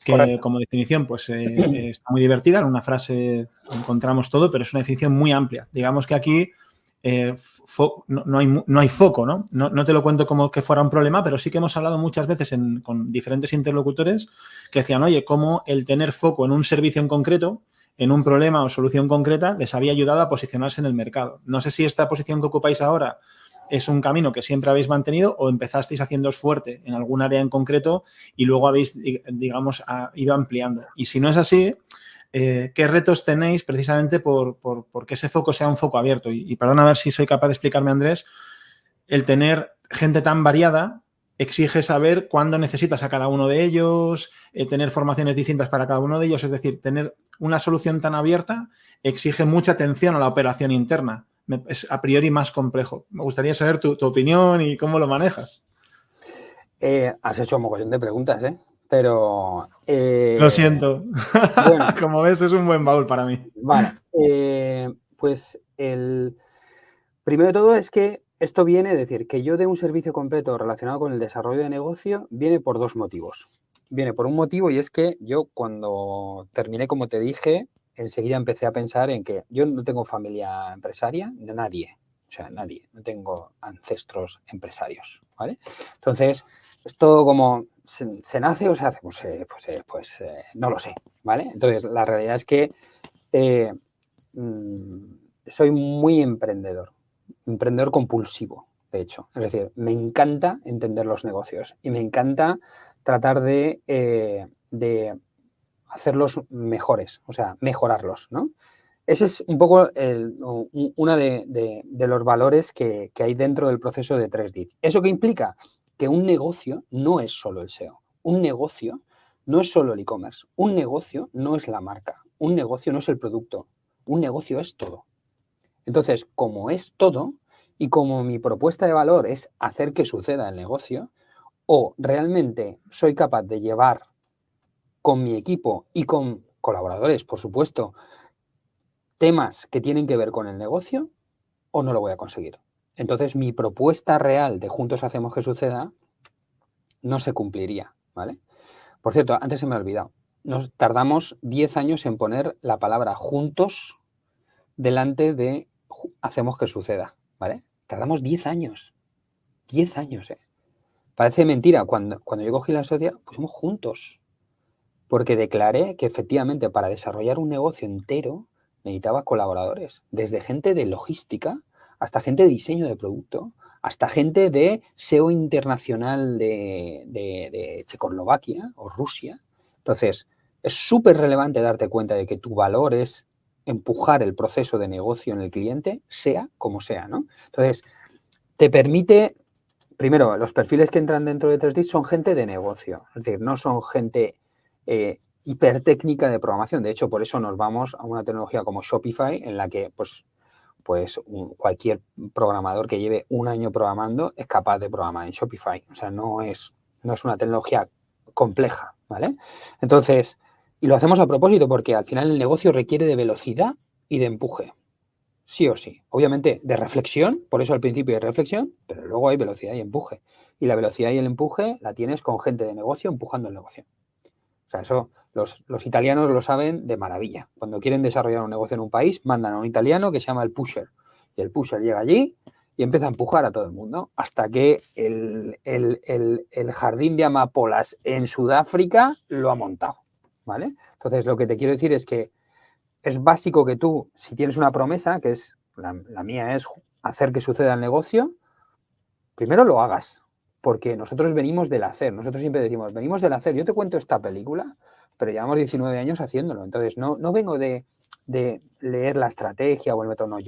Que Correcto. como definición, pues está muy divertida. En una frase encontramos todo, pero es una definición muy amplia. Digamos que aquí no hay foco, ¿no? No te lo cuento como que fuera un problema, pero sí que hemos hablado muchas veces con diferentes interlocutores que decían, oye, cómo el tener foco en un servicio en concreto, en un problema o solución concreta, les había ayudado a posicionarse en el mercado. No sé si esta posición que ocupáis ahora es un camino que siempre habéis mantenido o empezasteis haciéndoos fuerte en algún área en concreto y luego habéis, digamos, ido ampliando. Y si no es así, ¿qué retos tenéis precisamente por que ese foco sea un foco abierto? Y perdona a ver si soy capaz de explicarme, Andrés, el tener gente tan variada exige saber cuándo necesitas a cada uno de ellos, tener formaciones distintas para cada uno de ellos, es decir, tener una solución tan abierta exige mucha atención a la operación interna. Es a priori más complejo. Me gustaría saber tu opinión y cómo lo manejas. Has hecho un mogollón de preguntas, ¿eh? Pero... Lo siento. Bueno, Como ves, es un buen baúl para mí. vale. Pues primero de todo es que esto viene, es decir, que yo dé un servicio completo relacionado con el desarrollo de negocio, viene por dos motivos. Viene por un motivo y es que yo cuando terminé, como te dije, enseguida empecé a pensar en que yo no tengo familia empresaria, de nadie, o sea, nadie, no tengo ancestros empresarios, ¿vale? Entonces, esto como se nace o se hace, no lo sé, ¿vale? Entonces, la realidad es que soy muy emprendedor compulsivo, de hecho. Es decir, me encanta entender los negocios y me encanta tratar de hacerlos mejores, o sea, mejorarlos, ¿no? Ese es un poco uno de los valores que hay dentro del proceso de 3D. ¿Eso qué implica? Que un negocio no es solo el SEO. Un negocio no es solo el e-commerce. Un negocio no es la marca. Un negocio no es el producto. Un negocio es todo. Entonces, como es todo y como mi propuesta de valor es hacer que suceda el negocio, o realmente soy capaz de llevar con mi equipo y con colaboradores, por supuesto, temas que tienen que ver con el negocio, o no lo voy a conseguir. Entonces, mi propuesta real de juntos hacemos que suceda no se cumpliría, ¿vale? Por cierto, antes se me ha olvidado. Nos tardamos 10 años en poner la palabra juntos delante de hacemos que suceda, ¿vale? Tardamos 10 años. 10 años, ¿eh? Parece mentira. Cuando yo cogí la sociedad, pusimos juntos. Porque declaré que efectivamente para desarrollar un negocio entero necesitaba colaboradores. Desde gente de logística hasta gente de diseño de producto, hasta gente de SEO internacional de Checoslovaquia o Rusia. Entonces, es súper relevante darte cuenta de que tu valor es empujar el proceso de negocio en el cliente, sea como sea, ¿no? Entonces, te permite, primero, los perfiles que entran dentro de 3D son gente de negocio, es decir, no son gente hipertécnica de programación. De hecho, por eso nos vamos a una tecnología como Shopify, en la que cualquier programador que lleve un año programando es capaz de programar en Shopify. O sea, no es una tecnología compleja, ¿vale? Entonces, y lo hacemos a propósito porque al final el negocio requiere de velocidad y de empuje. Sí o sí. Obviamente de reflexión, por eso al principio hay reflexión, pero luego hay velocidad y empuje. Y la velocidad y el empuje la tienes con gente de negocio empujando el negocio. O sea, eso los italianos lo saben de maravilla. Cuando quieren desarrollar un negocio en un país, mandan a un italiano que se llama el pusher. Y el pusher llega allí y empieza a empujar a todo el mundo hasta que el jardín de amapolas en Sudáfrica lo ha montado, ¿vale? Entonces, lo que te quiero decir es que es básico que tú, si tienes una promesa, que es la mía es hacer que suceda el negocio, primero lo hagas, porque nosotros venimos del hacer. Nosotros siempre decimos, venimos del hacer. Yo te cuento esta película, pero llevamos 19 años haciéndolo. Entonces, no vengo de leer la estrategia o el método, no.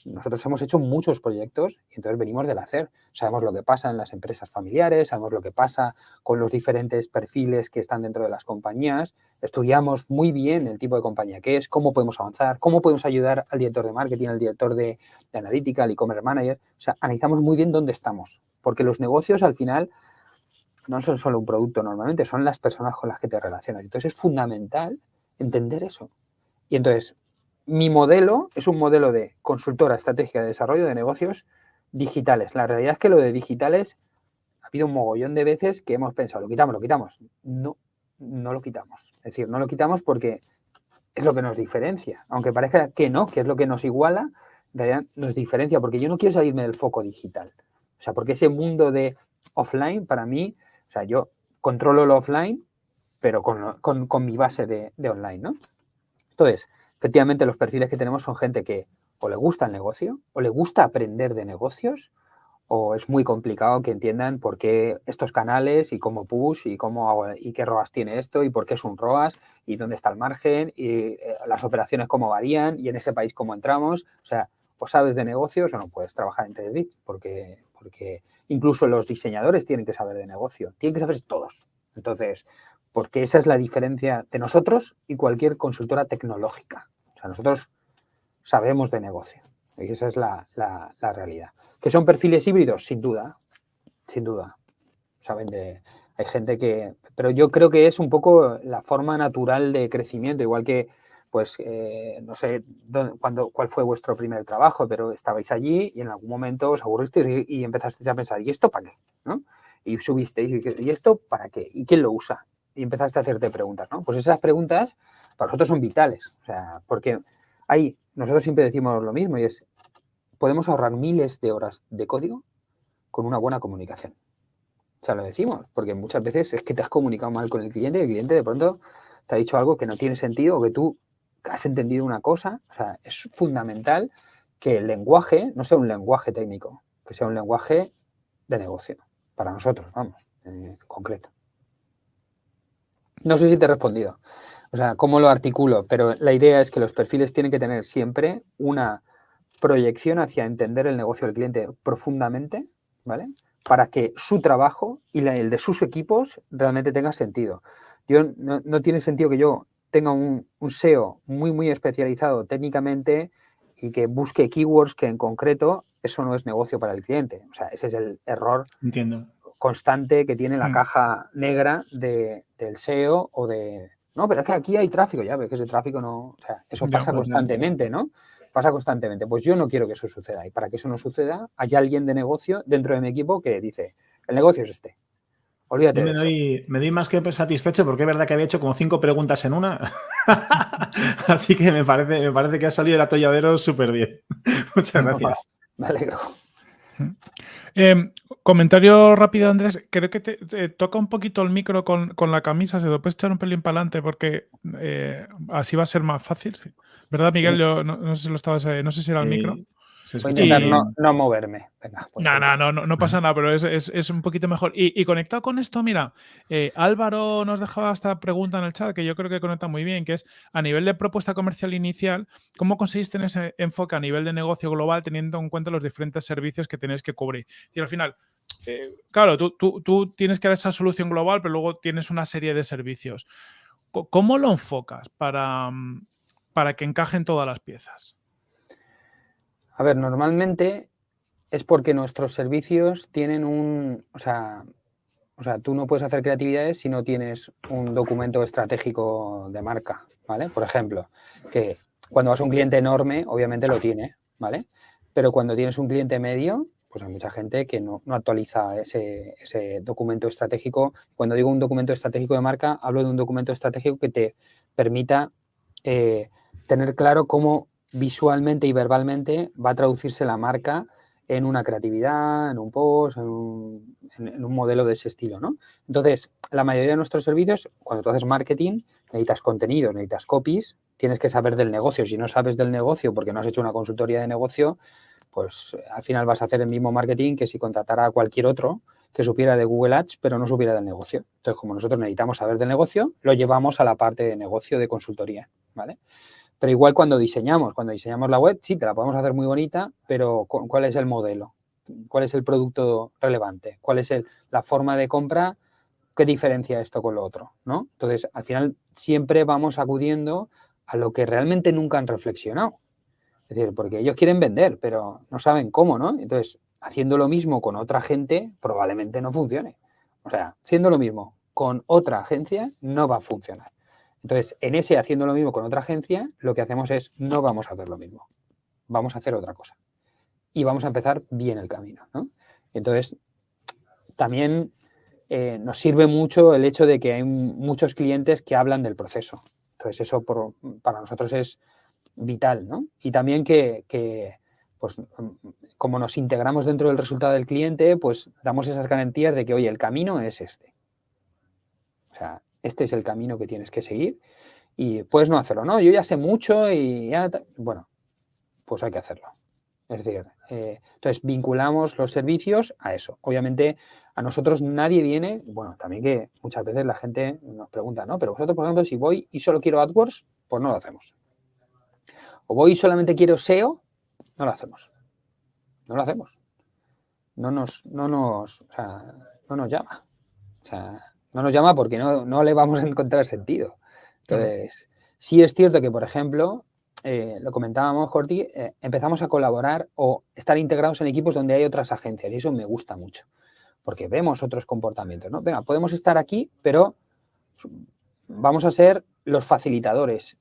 Nosotros hemos hecho muchos proyectos y entonces venimos del hacer. Sabemos lo que pasa en las empresas familiares, sabemos lo que pasa con los diferentes perfiles que están dentro de las compañías. Estudiamos muy bien el tipo de compañía que es, cómo podemos avanzar, cómo podemos ayudar al director de marketing, al director de analítica, al e-commerce manager. O sea, analizamos muy bien dónde estamos, porque los negocios al final no son solo un producto normalmente, son las personas con las que te relacionas. Entonces es fundamental entender eso. Y entonces, mi modelo es un modelo de consultora estratégica de desarrollo de negocios digitales. La realidad es que lo de digitales ha habido un mogollón de veces que hemos pensado, lo quitamos, lo quitamos. No lo quitamos. Es decir, no lo quitamos porque es lo que nos diferencia. Aunque parezca que no, que es lo que nos iguala, en realidad nos diferencia, porque yo no quiero salirme del foco digital. O sea, porque ese mundo de offline, para mí, o sea, yo controlo lo offline, pero con mi base de online, ¿no? Entonces, efectivamente, los perfiles que tenemos son gente que o le gusta el negocio, o le gusta aprender de negocios, o es muy complicado que entiendan por qué estos canales y cómo push y y qué ROAS tiene esto y por qué es un ROAS y dónde está el margen y las operaciones cómo varían y en ese país cómo entramos. O sea, o sabes de negocios o no puedes trabajar en 3D porque incluso los diseñadores tienen que saber de negocio, tienen que saber todos. Entonces, porque esa es la diferencia de nosotros y cualquier consultora tecnológica. O sea, nosotros sabemos de negocio. Y esa es la realidad. ¿Que son perfiles híbridos? Sin duda, sin duda. Hay gente que... Pero yo creo que es un poco la forma natural de crecimiento, igual que, pues, no sé cuál fue vuestro primer trabajo, pero estabais allí y en algún momento os aburristeis y empezasteis a pensar, ¿y esto para qué? ¿No? Y subisteis, ¿y esto para qué? ¿Y quién lo usa? Y empezaste a hacerte preguntas, ¿no? Pues esas preguntas para nosotros son vitales, o sea, porque nosotros siempre decimos lo mismo y es, podemos ahorrar miles de horas de código con una buena comunicación. O sea, lo decimos, porque muchas veces es que te has comunicado mal con el cliente y el cliente de pronto te ha dicho algo que no tiene sentido o que tú has entendido una cosa. O sea, es fundamental que el lenguaje no sea un lenguaje técnico, que sea un lenguaje de negocio, para nosotros, vamos, en concreto. No sé si te he respondido, o sea, cómo lo articulo, pero la idea es que los perfiles tienen que tener siempre una proyección hacia entender el negocio del cliente profundamente, ¿vale? Para que su trabajo y el de sus equipos realmente tenga sentido. No tiene sentido que yo tenga un SEO muy, muy especializado técnicamente y que busque keywords que en concreto eso no es negocio para el cliente. O sea, ese es el error constante que tiene la caja negra del SEO o de... No, pero es que aquí hay tráfico, ya ves que ese tráfico no... O sea, eso pasa constantemente, ¿no? Pasa constantemente. Pues yo no quiero que eso suceda. Y para que eso no suceda, hay alguien de negocio dentro de mi equipo que dice, el negocio es este. Olvídate Yo de eso. me doy más que satisfecho porque es verdad que había hecho como 5 preguntas en una. Así que me parece que ha salido el atolladero súper bien. Muchas Bueno, gracias. me alegro. Em, comentario rápido, Andrés. Creo que te toca un poquito el micro con la camisa. Se lo puedes echar un pelín para adelante porque así va a ser más fácil. Sí. ¿Verdad, Miguel? Yo no sé si lo estabas, no sé si era el micro. Sí, se Voy a escucha intentar muy Y bien. no moverme. Venga, voy a no, intentar. no pasa nada, pero es un poquito mejor. Y conectado con esto, mira, Álvaro nos dejaba esta pregunta en el chat que yo creo que conecta muy bien, que es a nivel de propuesta comercial inicial, ¿cómo conseguiste en ese enfoque a nivel de negocio global teniendo en cuenta los diferentes servicios que tenéis que cubrir? Y al final, claro, tú tienes que dar esa solución global, pero luego tienes una serie de servicios. ¿Cómo lo enfocas para que encajen todas las piezas? A ver, normalmente es porque nuestros servicios tienen o sea, tú no puedes hacer creatividades si no tienes un documento estratégico de marca, ¿vale? Por ejemplo, que cuando vas a un cliente enorme, obviamente lo tiene, ¿vale? Pero cuando tienes un cliente medio, pues hay mucha gente que no actualiza ese documento estratégico. Cuando digo un documento estratégico de marca, hablo de un documento estratégico que te permita tener claro cómo visualmente y verbalmente va a traducirse la marca en una creatividad, en un post, en un modelo de ese estilo, ¿no? Entonces, la mayoría de nuestros servicios, cuando tú haces marketing, necesitas contenido, necesitas copies, tienes que saber del negocio. Si no sabes del negocio porque no has hecho una consultoría de negocio, pues al final vas a hacer el mismo marketing que si contratara a cualquier otro que supiera de Google Ads, pero no supiera del negocio. Entonces, como nosotros necesitamos saber del negocio, lo llevamos a la parte de negocio de consultoría, ¿vale? Pero igual cuando diseñamos la web, sí, te la podemos hacer muy bonita, pero ¿cuál es el modelo? ¿Cuál es el producto relevante? ¿Cuál es la forma de compra? ¿Qué diferencia esto con lo otro? ¿No? Entonces, al final siempre vamos acudiendo a lo que realmente nunca han reflexionado. Es decir, porque ellos quieren vender, pero no saben cómo, ¿no? Entonces, haciendo lo mismo con otra gente, probablemente no funcione. O sea, haciendo lo mismo con otra agencia, no va a funcionar. Entonces, en ese haciendo lo mismo con otra agencia, lo que hacemos es no vamos a hacer lo mismo, vamos a hacer otra cosa. Y vamos a empezar bien el camino, ¿no? Entonces, también nos sirve mucho el hecho de que hay muchos clientes que hablan del proceso. Entonces, eso para nosotros es vital, ¿no? Y también pues, como nos integramos dentro del resultado del cliente, pues damos esas garantías de que, oye, el camino es este. O sea, este es el camino que tienes que seguir y puedes no hacerlo, ¿no? Yo ya sé mucho y ya... Bueno, pues hay que hacerlo. Es decir, entonces vinculamos los servicios a eso. Obviamente a nosotros nadie viene, bueno, también que muchas veces la gente nos pregunta, ¿no? Pero vosotros, por ejemplo, si voy y solo quiero AdWords, pues no lo hacemos. O voy y solamente quiero SEO, no lo hacemos. No lo hacemos. O sea, no nos llama. O sea, no nos llama porque no le vamos a encontrar sentido. Entonces, sí es cierto que, por ejemplo, lo comentábamos, Jordi, empezamos a colaborar o estar integrados en equipos donde hay otras agencias y eso me gusta mucho porque vemos otros comportamientos, ¿no? Venga, podemos estar aquí, pero vamos a ser los facilitadores,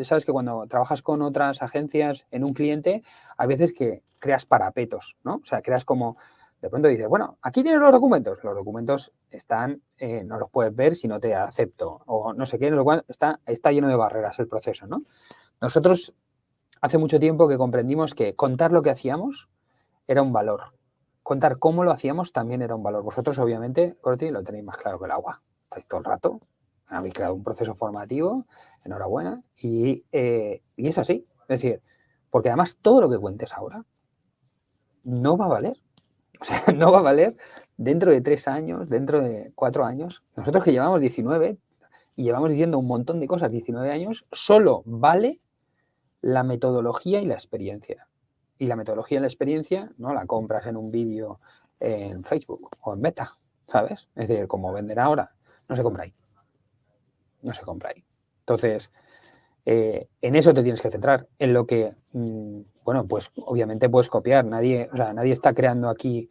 sabes que cuando trabajas con otras agencias en un cliente, hay veces que creas parapetos, ¿no? O sea, creas como, de pronto dices, bueno, aquí tienes los documentos están, no los puedes ver si no te acepto, o no sé qué, lo cual está lleno de barreras el proceso, ¿no? Nosotros hace mucho tiempo que comprendimos que contar lo que hacíamos era un valor. Contar cómo lo hacíamos también era un valor. Vosotros, obviamente, Corti, lo tenéis más claro que el agua. Estáis todo el rato, habéis creado un proceso formativo, enhorabuena, y es así. Es decir, porque además todo lo que cuentes ahora no va a valer. O sea, no va a valer dentro de 3 años, dentro de 4 años. Nosotros que llevamos 19 y llevamos diciendo un montón de cosas 19 años, solo vale la metodología y la experiencia. Y la metodología y la experiencia no la compras en un vídeo en Facebook o en Meta, ¿sabes? Es decir, como vender ahora, no se compra ahí. No se compra ahí. Entonces, en eso te tienes que centrar, en lo que, bueno, pues obviamente puedes copiar. Nadie está creando aquí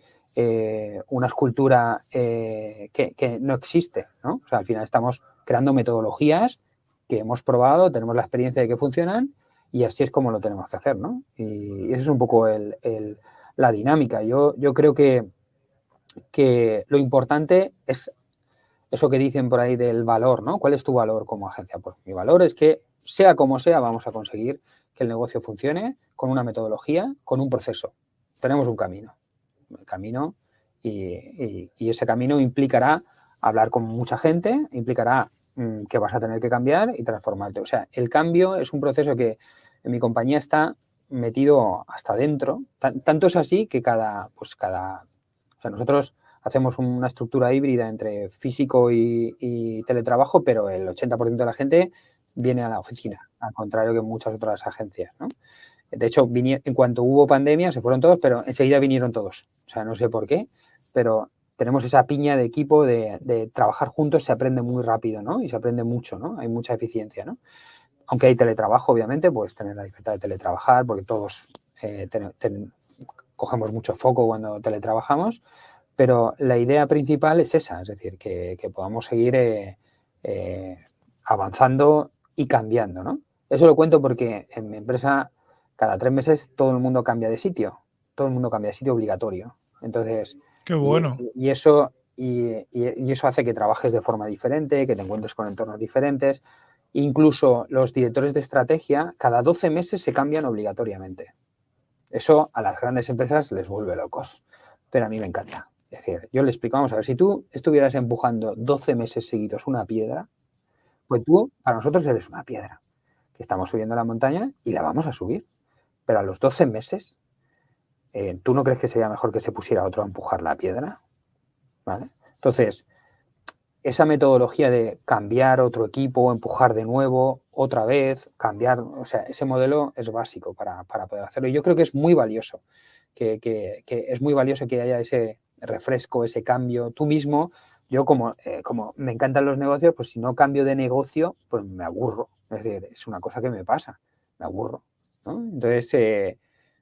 una escultura que no existe, ¿no? O sea, al final estamos creando metodologías que hemos probado, tenemos la experiencia de que funcionan y así es como lo tenemos que hacer, ¿no? Y esa es un poco la dinámica. Yo creo que que lo importante es eso que dicen por ahí del valor, ¿no? ¿Cuál es tu valor como agencia? Pues mi valor es que, sea como sea, vamos a conseguir que el negocio funcione con una metodología, con un proceso. Tenemos un camino. El camino y ese camino implicará hablar con mucha gente, implicará que vas a tener que cambiar y transformarte. O sea, el cambio es un proceso que en mi compañía está metido hasta dentro. Tanto es así que o sea, nosotros hacemos una estructura híbrida entre físico y teletrabajo, pero el 80% de la gente viene a la oficina, al contrario que muchas otras agencias, ¿no? De hecho, en cuanto hubo pandemia, se fueron todos, pero enseguida vinieron todos. O sea, no sé por qué, pero tenemos esa piña de equipo de trabajar juntos, se aprende muy rápido, ¿no? Y se aprende mucho, ¿no? Hay mucha eficiencia, ¿no? Aunque hay teletrabajo, obviamente, pues tener la libertad de teletrabajar, porque todos cogemos mucho foco cuando teletrabajamos, pero la idea principal es esa, es decir, que podamos seguir avanzando y cambiando, ¿no? Eso lo cuento porque en mi empresa cada 3 meses todo el mundo cambia de sitio, todo el mundo cambia de sitio obligatorio. Entonces, Qué bueno. y eso hace que trabajes de forma diferente, que te encuentres con entornos diferentes. Incluso los directores de estrategia cada 12 meses se cambian obligatoriamente. Eso a las grandes empresas les vuelve locos, pero a mí me encanta. Es decir, yo le explico, vamos a ver, si tú estuvieras empujando 12 meses seguidos una piedra, pues tú, para nosotros eres una piedra, que estamos subiendo la montaña y la vamos a subir. Pero a los 12 meses, ¿tú no crees que sería mejor que se pusiera otro a empujar la piedra? ¿Vale? Entonces, esa metodología de cambiar otro equipo, empujar de nuevo, otra vez, cambiar, o sea, ese modelo es básico para poder hacerlo. Y yo creo que es muy valioso, que es muy valioso que haya ese refresco, ese cambio. Tú mismo, yo como me encantan los negocios, pues si no cambio de negocio, pues me aburro. Es decir, es una cosa que me pasa, me aburro, ¿no? Entonces,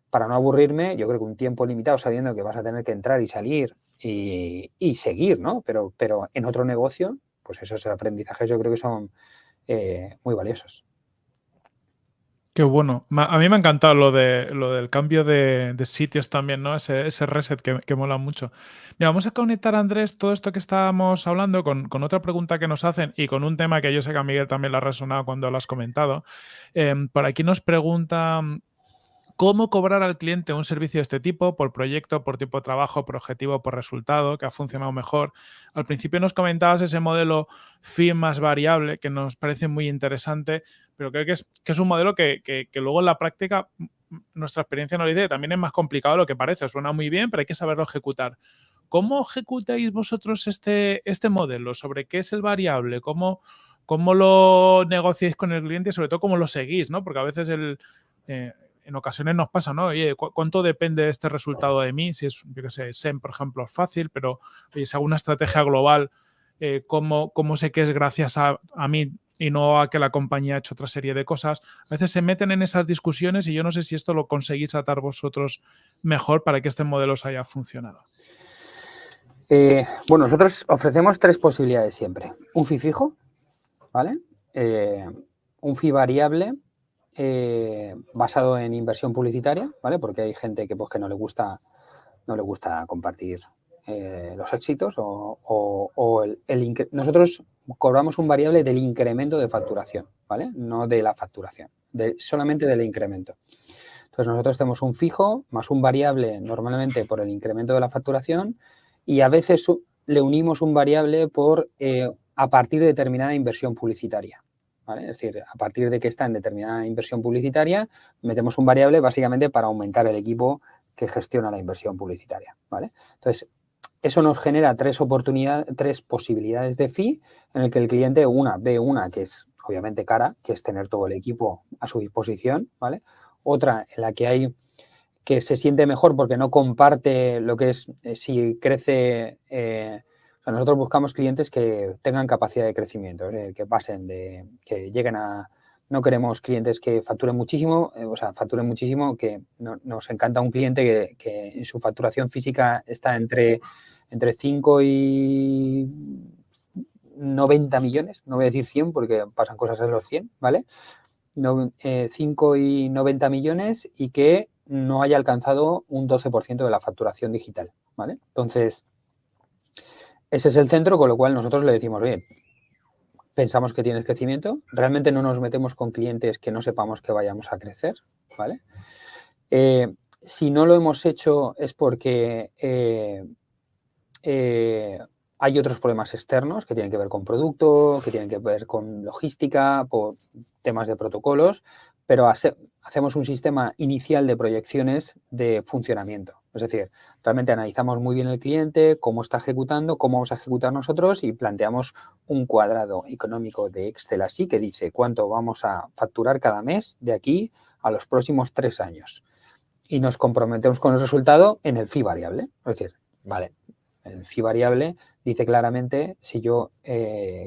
para no aburrirme, yo creo que un tiempo limitado, sabiendo que vas a tener que entrar y salir y seguir, ¿no? Pero en otro negocio, pues esos aprendizajes yo creo que son muy valiosos. Qué bueno. A mí me ha encantado lo del cambio de sitios también, ¿no? Ese reset que mola mucho. Mira, vamos a conectar, Andrés, todo esto que estábamos hablando con otra pregunta que nos hacen y con un tema que yo sé que a Miguel también le ha resonado cuando lo has comentado. Por aquí nos preguntan cómo cobrar al cliente un servicio de este tipo, por proyecto, por tipo de trabajo, por objetivo, por resultado, que ha funcionado mejor. Al principio nos comentabas ese modelo fee más variable, que nos parece muy interesante, pero creo que es un modelo que luego en la práctica, nuestra experiencia nos dice que también es más complicado de lo que parece. Suena muy bien, pero hay que saberlo ejecutar. ¿Cómo ejecutáis vosotros este modelo? ¿Sobre qué es el variable? ¿Cómo lo negociáis con el cliente y sobre todo cómo lo seguís, ¿no? Porque a veces eh, en ocasiones nos pasa, ¿no? Oye, ¿cuánto depende este resultado de mí? Si es, yo qué sé, SEM, por ejemplo, es fácil, pero oye, si hago una estrategia global, ¿cómo sé que es gracias a mí y no a que la compañía ha hecho otra serie de cosas? A veces se meten en esas discusiones y yo no sé si esto lo conseguís atar vosotros mejor para que este modelo os haya funcionado. Bueno, nosotros ofrecemos 3 posibilidades siempre. Un fee fijo, ¿vale? Un fee variable basado en inversión publicitaria, ¿vale? Porque hay gente que, pues, que no le gusta compartir los éxitos nosotros cobramos un variable del incremento de facturación, ¿vale? No de la facturación, solamente del incremento. Entonces nosotros tenemos un fijo más un variable normalmente por el incremento de la facturación y a veces le unimos un variable a partir de determinada inversión publicitaria. ¿Vale? Es decir, a partir de que está en determinada inversión publicitaria, metemos un variable básicamente para aumentar el equipo que gestiona la inversión publicitaria. ¿Vale? Entonces, eso nos genera 3 posibilidades de fee en el que el cliente ve una que es obviamente cara, que es tener todo el equipo a su disposición, ¿vale? Otra en la que se siente mejor porque no comparte lo que es si crece. Nosotros buscamos clientes que tengan capacidad de crecimiento, que pasen que lleguen a. No queremos clientes que facturen muchísimo, que nos encanta un cliente que en su facturación física está entre 5 y 90 millones, no voy a decir 100 porque pasan cosas en los 100, ¿vale? 5 y 90 millones y que no haya alcanzado un 12% de la facturación digital, ¿vale? Entonces, ese es el centro, con lo cual nosotros le decimos, oye, pensamos que tienes crecimiento, realmente no nos metemos con clientes que no sepamos que vayamos a crecer, ¿vale? Si no lo hemos hecho es porque hay otros problemas externos que tienen que ver con producto, que tienen que ver con logística, por temas de protocolos, pero hacemos un sistema inicial de proyecciones de funcionamiento. Es decir, realmente analizamos muy bien el cliente, cómo está ejecutando, cómo vamos a ejecutar nosotros y planteamos un cuadrado económico de Excel así que dice cuánto vamos a facturar cada mes de aquí a los próximos 3 años. Y nos comprometemos con el resultado en el fee variable. Es decir, vale, el fee variable dice claramente si yo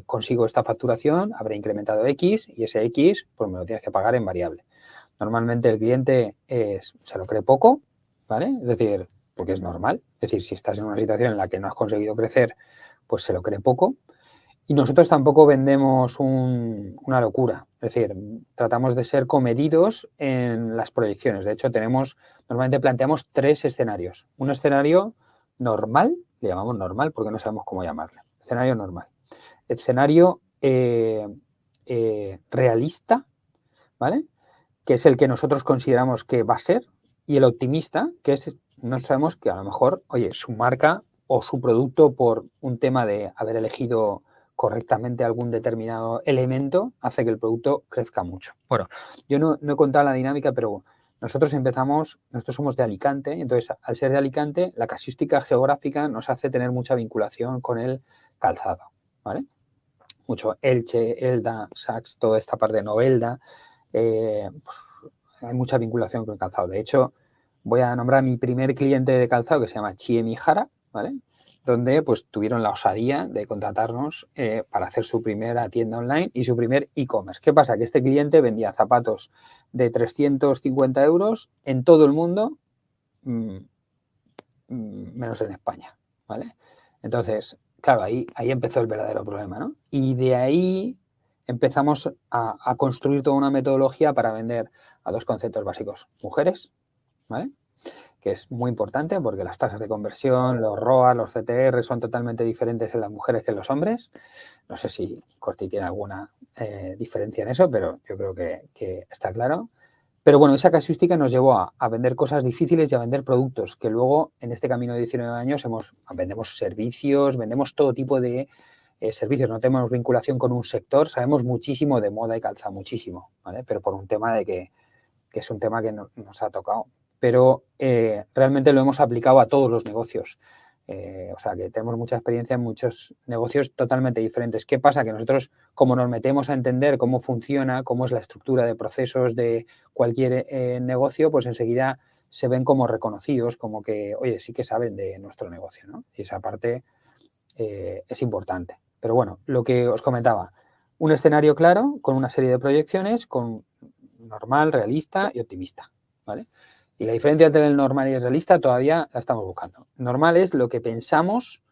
consigo esta facturación, habré incrementado X y ese X pues me lo tienes que pagar en variable. Normalmente el cliente se lo cree poco, ¿vale? Es decir, porque es normal. Es decir, si estás en una situación en la que no has conseguido crecer, pues se lo cree poco. Y nosotros tampoco vendemos una locura. Es decir, tratamos de ser comedidos en las proyecciones. De hecho, normalmente planteamos 3 escenarios. Un escenario normal, le llamamos normal porque no sabemos cómo llamarle. Escenario normal. Escenario realista, ¿vale? Que es el que nosotros consideramos que va a ser. Y el optimista, que es, no sabemos que a lo mejor, oye, su marca o su producto por un tema de haber elegido correctamente algún determinado elemento hace que el producto crezca mucho. Bueno, yo no he contado la dinámica, pero nosotros somos de Alicante, entonces al ser de Alicante, la casuística geográfica nos hace tener mucha vinculación con el calzado, ¿vale? Mucho Elche, Elda, Saks, toda esta parte de Novelda, pues, hay mucha vinculación con el calzado. De hecho, voy a nombrar a mi primer cliente de calzado que se llama Chie Mijara, ¿vale? Donde pues tuvieron la osadía de contratarnos para hacer su primera tienda online y su primer e-commerce. ¿Qué pasa? Que este cliente vendía zapatos de 350 euros en todo el mundo, menos en España, ¿vale? Entonces, claro, ahí empezó el verdadero problema, ¿no? Y de ahí empezamos a construir toda una metodología para vender a 2 conceptos básicos. Mujeres, ¿vale? Que es muy importante porque las tasas de conversión, los ROAS, los CTR son totalmente diferentes en las mujeres que en los hombres. No sé si Corti tiene alguna diferencia en eso, pero yo creo que está claro. Pero bueno, esa casuística nos llevó a vender cosas difíciles y a vender productos que luego en este camino de 19 años vendemos servicios, vendemos todo tipo de servicios. No tenemos vinculación con un sector, sabemos muchísimo de moda y calzado, muchísimo, ¿vale? Pero por un tema de que es un tema que nos ha tocado. Pero realmente lo hemos aplicado a todos los negocios. O sea, que tenemos mucha experiencia en muchos negocios totalmente diferentes. ¿Qué pasa? Que nosotros, como nos metemos a entender cómo funciona, cómo es la estructura de procesos de cualquier negocio, pues enseguida se ven como reconocidos, como que, oye, sí que saben de nuestro negocio, ¿no? Y esa parte es importante. Pero bueno, lo que os comentaba, un escenario claro, con una serie de proyecciones, con normal, realista y optimista, ¿vale? Y la diferencia entre el normal y el realista todavía la estamos buscando. Normal es lo que pensamos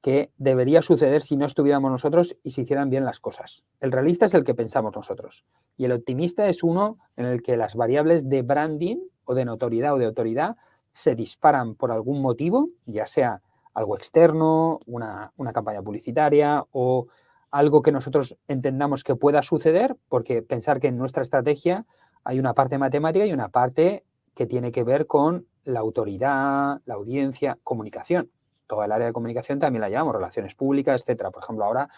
que debería suceder si no estuviéramos nosotros y se hicieran bien las cosas. El realista es el que pensamos nosotros. Y el optimista es uno en el que las variables de branding o de notoriedad o de autoridad se disparan por algún motivo, ya sea algo externo, una campaña publicitaria o algo que nosotros entendamos que pueda suceder, porque pensar que en nuestra estrategia hay una parte matemática y una parte que tiene que ver con la autoridad, la audiencia, comunicación. Toda el área de comunicación también la llamamos, relaciones públicas, etcétera. Por ejemplo, ahora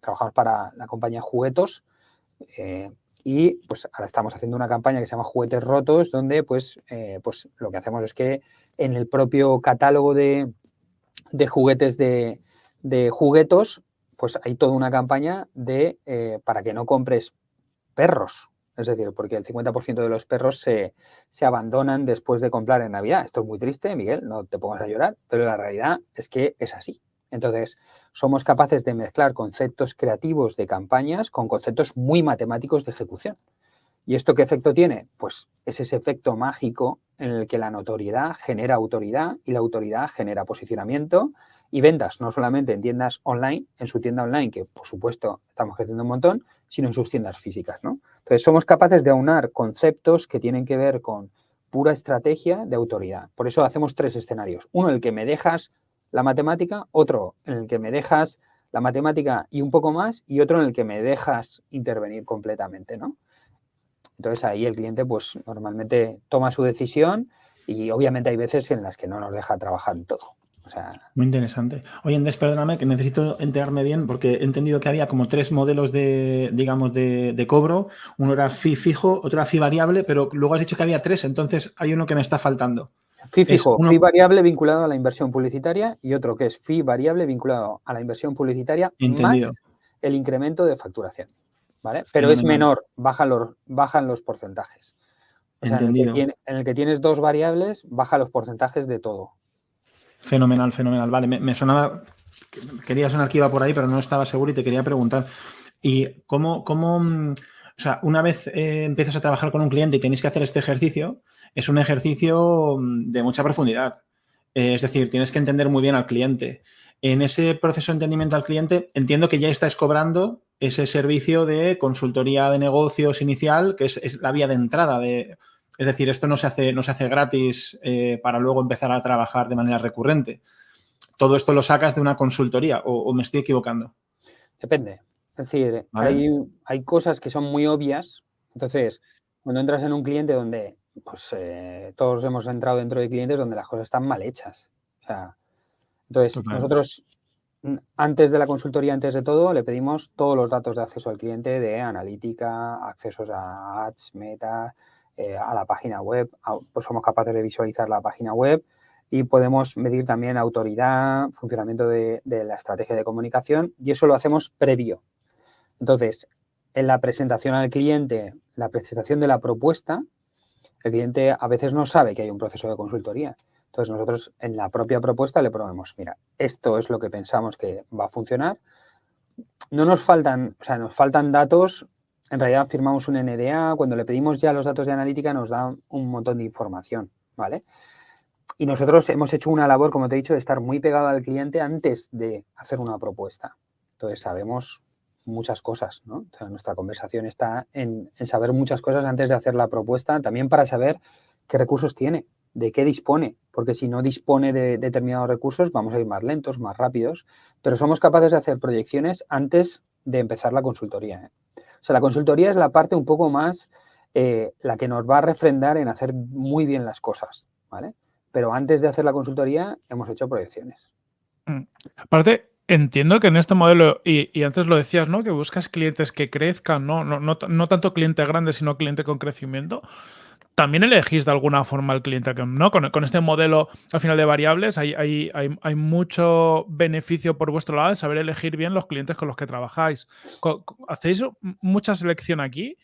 trabajamos para la compañía Juguetos y pues ahora estamos haciendo una campaña que se llama Juguetes Rotos, donde pues lo que hacemos es que en el propio catálogo de juguetes de juguetos, pues hay toda una campaña para que no compres perros. Es decir, porque el 50% de los perros se abandonan después de comprar en Navidad. Esto es muy triste, Miguel, no te pongas a llorar, pero la realidad es que es así. Entonces, somos capaces de mezclar conceptos creativos de campañas con conceptos muy matemáticos de ejecución. ¿Y esto qué efecto tiene? Pues es ese efecto mágico en el que la notoriedad genera autoridad y la autoridad genera posicionamiento y ventas, no solamente en tiendas online, en su tienda online, que por supuesto estamos creciendo un montón, sino en sus tiendas físicas, ¿no? Entonces somos capaces de aunar conceptos que tienen que ver con pura estrategia de autoridad. Por eso hacemos 3 escenarios. Uno, el que me dejas la matemática, otro en el que me dejas la matemática y un poco más, y otro en el que me dejas intervenir completamente, ¿no? Entonces ahí el cliente pues normalmente toma su decisión y obviamente hay veces en las que no nos deja trabajar en todo. O sea, Muy interesante. Oye, Andrés, perdóname que necesito enterarme bien porque he entendido que había como 3 modelos de, digamos, de cobro. Uno era fee fijo, otro era fee variable, pero luego has dicho que había 3, entonces hay uno que me está faltando. fee Es fijo, fee uno, variable vinculado a la inversión publicitaria y otro que es fee variable vinculado a la inversión publicitaria entendido, más el incremento de facturación, ¿vale? Pero es fenomenal, menor, bajan los porcentajes. O sea, entendido. en el que tienes 2 variables, baja los porcentajes de todo. Fenomenal, fenomenal. Vale, me sonaba, quería sonar que iba por ahí, pero no estaba seguro y te quería preguntar. ¿Y o sea, una vez empiezas a trabajar con un cliente y tenéis que hacer este ejercicio, es un ejercicio de mucha profundidad. Es decir, tienes que entender muy bien al cliente. En ese proceso de entendimiento al cliente, entiendo que ya estás cobrando ese servicio de consultoría de negocios inicial, que es la vía de entrada de, es decir, esto no se hace gratis para luego empezar a trabajar de manera recurrente. Todo esto lo sacas de una consultoría o me estoy equivocando. Depende. Es decir, ¿Vale? hay cosas que son muy obvias. Entonces, cuando entras en un cliente donde, pues, todos hemos entrado dentro de clientes donde las cosas están mal hechas. O sea, entonces, Total. nosotros, antes de la consultoría, antes de todo, le pedimos todos los datos de acceso al cliente, de analítica, accesos a ads, meta, a la página web. Pues somos capaces de visualizar la página web y podemos medir también autoridad, funcionamiento de la estrategia de comunicación, y eso lo hacemos previo. Entonces, en la presentación al cliente, la presentación de la propuesta, el cliente a veces no sabe que hay un proceso de consultoría. Entonces, nosotros en la propia propuesta le proponemos, mira, esto es lo que pensamos que va a funcionar. No nos faltan, o sea, nos faltan datos. En realidad firmamos un NDA. Cuando le pedimos ya los datos de analítica nos dan un montón de información, ¿vale? Y nosotros hemos hecho una labor, como te he dicho, de estar muy pegado al cliente antes de hacer una propuesta. Entonces sabemos muchas cosas, ¿no? O sea, nuestra conversación está en saber muchas cosas antes de hacer la propuesta, también para saber qué recursos tiene, de qué dispone, porque si no dispone de determinados recursos vamos a ir más lentos, más rápidos, pero somos capaces de hacer proyecciones antes de empezar la consultoría, ¿eh? O sea, la consultoría es la parte un poco más la que nos va a refrendar en hacer muy bien las cosas, ¿vale? Pero antes de hacer la consultoría hemos hecho proyecciones. Aparte, entiendo que en este modelo, y antes lo decías, ¿no? Que buscas clientes que crezcan, ¿no? No tanto cliente grande, sino cliente con crecimiento. También elegís de alguna forma al cliente, ¿no? Con este modelo al final de variables hay mucho beneficio por vuestro lado de saber elegir bien los clientes con los que trabajáis. ¿Hacéis mucha selección aquí?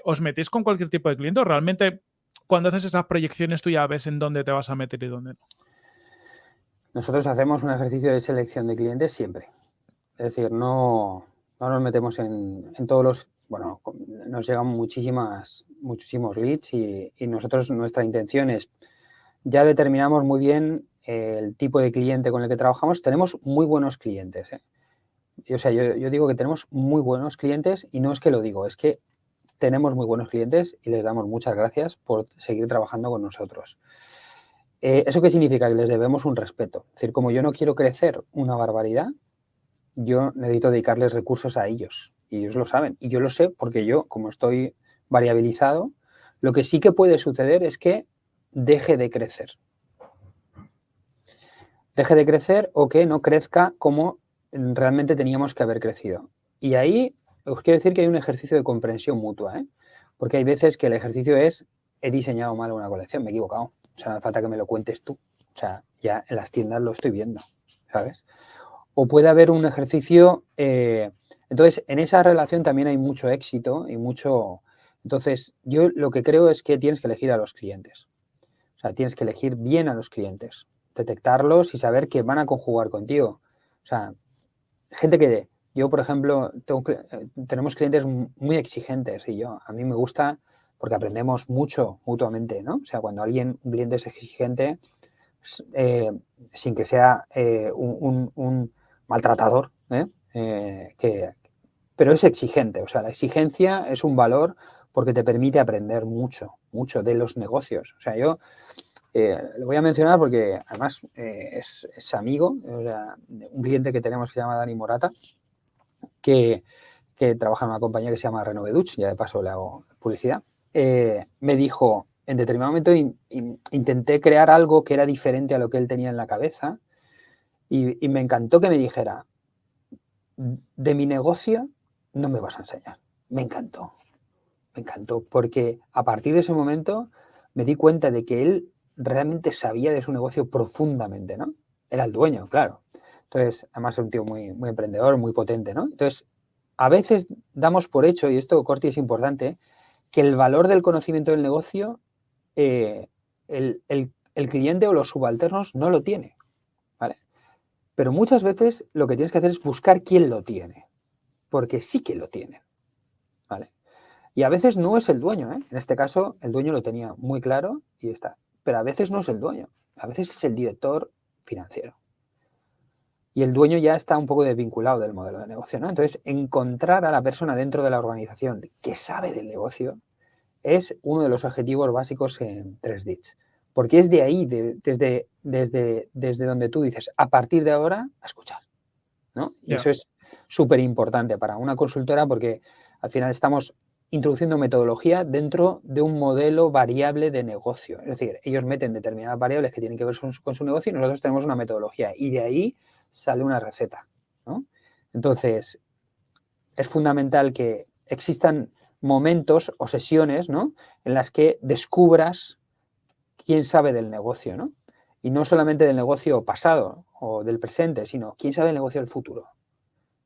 ¿Os metéis con cualquier tipo de cliente o realmente cuando haces esas proyecciones tú ya ves en dónde te vas a meter y dónde no? Nosotros hacemos un ejercicio de selección de clientes siempre. Es decir, no nos metemos en todos los... Bueno, nos llegan muchísimos leads y nosotros nuestra intención es, ya determinamos muy bien el tipo de cliente con el que trabajamos. Tenemos muy buenos clientes, ¿eh? O sea, yo digo que tenemos muy buenos clientes y no es que lo digo, es que tenemos muy buenos clientes y les damos muchas gracias por seguir trabajando con nosotros. ¿Eso qué significa? Que les debemos un respeto. Es decir, como yo no quiero crecer una barbaridad, yo necesito dedicarles recursos a ellos. Y ellos lo saben. Y yo lo sé porque yo, como estoy variabilizado, lo que sí que puede suceder es que deje de crecer. Deje de crecer o que no crezca como realmente teníamos que haber crecido. Y ahí os quiero decir que hay un ejercicio de comprensión mutua, ¿eh? Porque hay veces que el ejercicio es, he diseñado mal una colección, me he equivocado. O sea, no hace falta que me lo cuentes tú. O sea, ya en las tiendas lo estoy viendo, ¿sabes? O puede haber un ejercicio... entonces, en esa relación también hay mucho éxito y mucho... Entonces, yo lo que creo es que tienes que elegir a los clientes. O sea, tienes que elegir bien a los clientes, detectarlos y saber que van a conjugar contigo. O sea, gente que... Yo, por ejemplo, tenemos clientes muy exigentes y a mí me gusta porque aprendemos mucho mutuamente, ¿no? O sea, cuando un cliente es exigente, sin que sea un maltratador, pero es exigente. O sea, la exigencia es un valor porque te permite aprender mucho de los negocios. O sea, yo Lo voy a mencionar porque además es amigo, o sea, un cliente que tenemos que se llama Dani Morata, que trabaja en una compañía que se llama Renoveduch, ya de paso le hago publicidad. Me dijo, en determinado momento intenté crear algo que era diferente a lo que él tenía en la cabeza y me encantó que me dijera, de mi negocio no me vas a enseñar. Me encantó, porque a partir de ese momento me di cuenta de que él realmente sabía de su negocio profundamente, ¿no? Era el dueño, claro. Entonces, además es un tío muy, muy emprendedor, muy potente, ¿no? Entonces, a veces damos por hecho, y esto, Corti, es importante, que el valor del conocimiento del negocio, el cliente o los subalternos no lo tiene, ¿vale? Pero muchas veces lo que tienes que hacer es buscar quién lo tiene, porque sí que lo tienen, ¿vale? Y a veces no es el dueño, ¿eh? En este caso, el dueño lo tenía muy claro y está. Pero a veces no es el dueño, a veces es el director financiero. Y el dueño ya está un poco desvinculado del modelo de negocio, ¿no? Entonces, encontrar a la persona dentro de la organización que sabe del negocio es uno de los objetivos básicos en 3Dits. Porque es de ahí, desde donde tú dices, a partir de ahora, a escuchar, ¿no? Y eso es súper importante para una consultora porque al final estamos introduciendo metodología dentro de un modelo variable de negocio. Es decir, ellos meten determinadas variables que tienen que ver con su negocio y nosotros tenemos una metodología y de ahí sale una receta, ¿no? Entonces, es fundamental que existan momentos o sesiones, ¿no?, en las que descubras quién sabe del negocio, ¿no? Y no solamente del negocio pasado o del presente, sino quién sabe del negocio del futuro,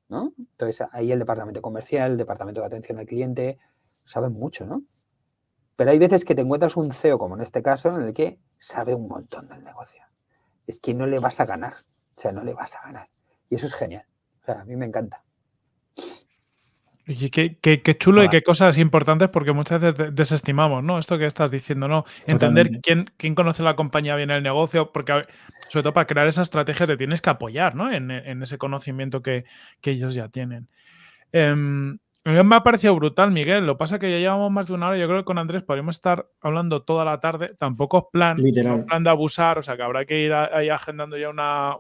¿no? Entonces, ahí el departamento comercial, el departamento de atención al cliente, saben mucho, ¿no? Pero hay veces que te encuentras un CEO, como en este caso, en el que sabe un montón del negocio. Es que no le vas a ganar, o sea, no le vas a ganar. Y eso es genial. O sea, a mí me encanta. Oye, qué chulo y qué cosas importantes, porque muchas veces desestimamos, ¿no? Esto que estás diciendo, ¿no? Entender Totalmente. quién conoce la compañía bien el negocio, porque sobre todo para crear esa estrategia te tienes que apoyar, ¿no? En ese conocimiento que ellos ya tienen. A mí me ha parecido brutal, Miguel. Lo que pasa es que ya llevamos más de una hora. Yo creo que con Andrés podríamos estar hablando toda la tarde. Tampoco es plan, no es Literal. plan de abusar, o sea que habrá que ir ahí agendando ya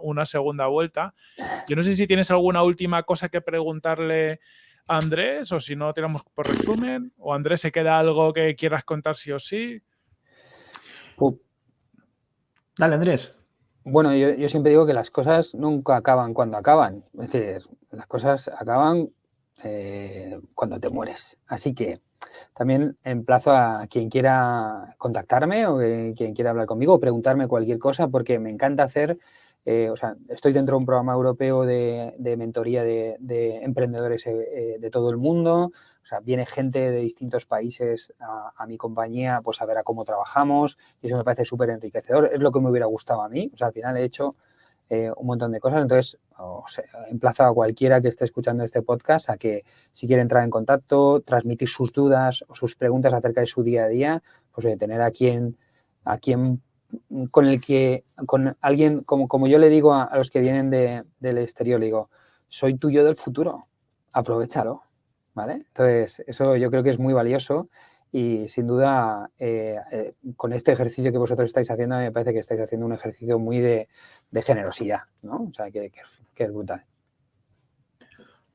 una segunda vuelta. Yo no sé si tienes alguna última cosa que preguntarle a Andrés o si no tiramos por resumen o Andrés se queda algo que quieras contar sí o sí. Dale, Andrés. Bueno, yo siempre digo que las cosas nunca acaban cuando acaban. Es decir, las cosas acaban cuando te mueres. Así que también emplazo a quien quiera contactarme o quien quiera hablar conmigo o preguntarme cualquier cosa porque me encanta hacer, o sea, estoy dentro de un programa europeo de mentoría de emprendedores de todo el mundo. O sea, viene gente de distintos países a mi compañía pues a ver a cómo trabajamos y eso me parece súper enriquecedor. Es lo que me hubiera gustado a mí. O sea, al final he hecho un montón de cosas. Entonces, emplazo a cualquiera que esté escuchando este podcast a que si quiere entrar en contacto, transmitir sus dudas o sus preguntas acerca de su día a día, pues de tener a quien con alguien, como yo le digo a los que vienen del exterior, le digo, soy tuyo del futuro, aprovéchalo, ¿vale? Entonces, eso yo creo que es muy valioso y sin duda con este ejercicio que vosotros estáis haciendo, me parece que estáis haciendo un ejercicio muy de generosidad, ¿no? O sea, que es brutal.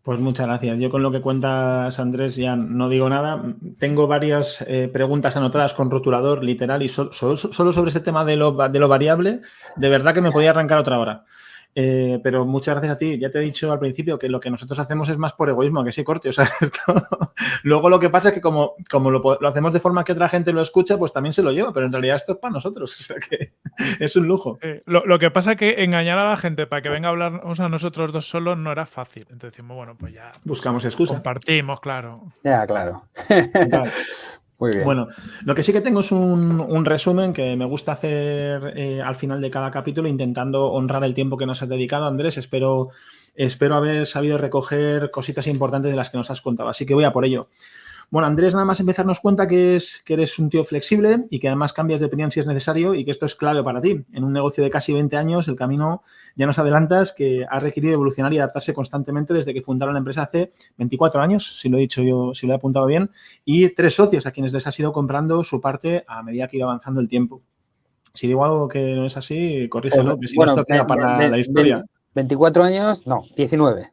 Pues muchas gracias. Yo con lo que cuentas, Andrés, ya no digo nada. Tengo varias preguntas anotadas con rotulador, literal, y solo sobre este tema de lo variable, de verdad que me podía arrancar otra hora. Pero muchas gracias a ti. Ya te he dicho al principio que lo que nosotros hacemos es más por egoísmo, que sí, Corte. O sea, luego lo que pasa es que como lo hacemos de forma que otra gente lo escucha, pues también se lo lleva, pero en realidad esto es para nosotros. O sea que es un lujo. Lo que pasa es que engañar a la gente para que venga a hablarnos a nosotros dos solos no era fácil. Entonces decimos, bueno, pues ya buscamos excusa. Compartimos, claro. Ya, claro. Muy bien. Bueno, lo que sí que tengo es un resumen que me gusta hacer al final de cada capítulo, intentando honrar el tiempo que nos has dedicado, Andrés. Espero haber sabido recoger cositas importantes de las que nos has contado, así que voy a por ello. Bueno, Andrés, nada más empezar nos cuenta que eres un tío flexible y que además cambias de opinión si es necesario y que esto es clave para ti. En un negocio de casi 20 años, el camino, ya nos adelantas, que ha requerido evolucionar y adaptarse constantemente desde que fundaron la empresa hace 24 años, si lo he dicho yo, si lo he apuntado bien, y 3 socios a quienes les has ido comprando su parte a medida que iba avanzando el tiempo. Si digo algo que no es así, corrígelo, Pues, que si no bueno, esto queda para la historia. 24 años, no, 19.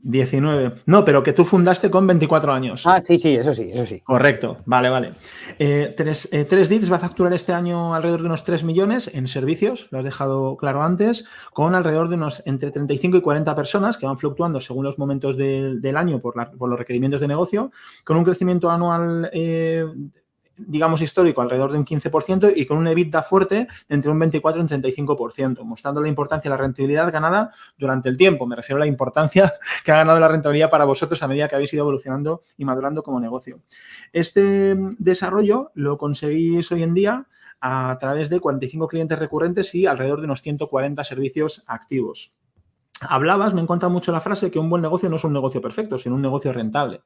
19. No, pero que tú fundaste con 24 años. Ah, sí, eso sí. Correcto, vale. 3DITS va a facturar este año alrededor de unos 3 millones en servicios, lo has dejado claro antes, con alrededor de unos entre 35 y 40 personas que van fluctuando según los momentos del año por los requerimientos de negocio, con un crecimiento anual digamos histórico alrededor de un 15% y con un EBITDA fuerte entre un 24 y un 35%, mostrando la importancia de la rentabilidad ganada durante el tiempo. Me refiero a la importancia que ha ganado la rentabilidad para vosotros a medida que habéis ido evolucionando y madurando como negocio. Este desarrollo lo conseguís hoy en día a través de 45 clientes recurrentes y alrededor de unos 140 servicios activos. Me han contado mucho la frase que un buen negocio no es un negocio perfecto, sino un negocio rentable.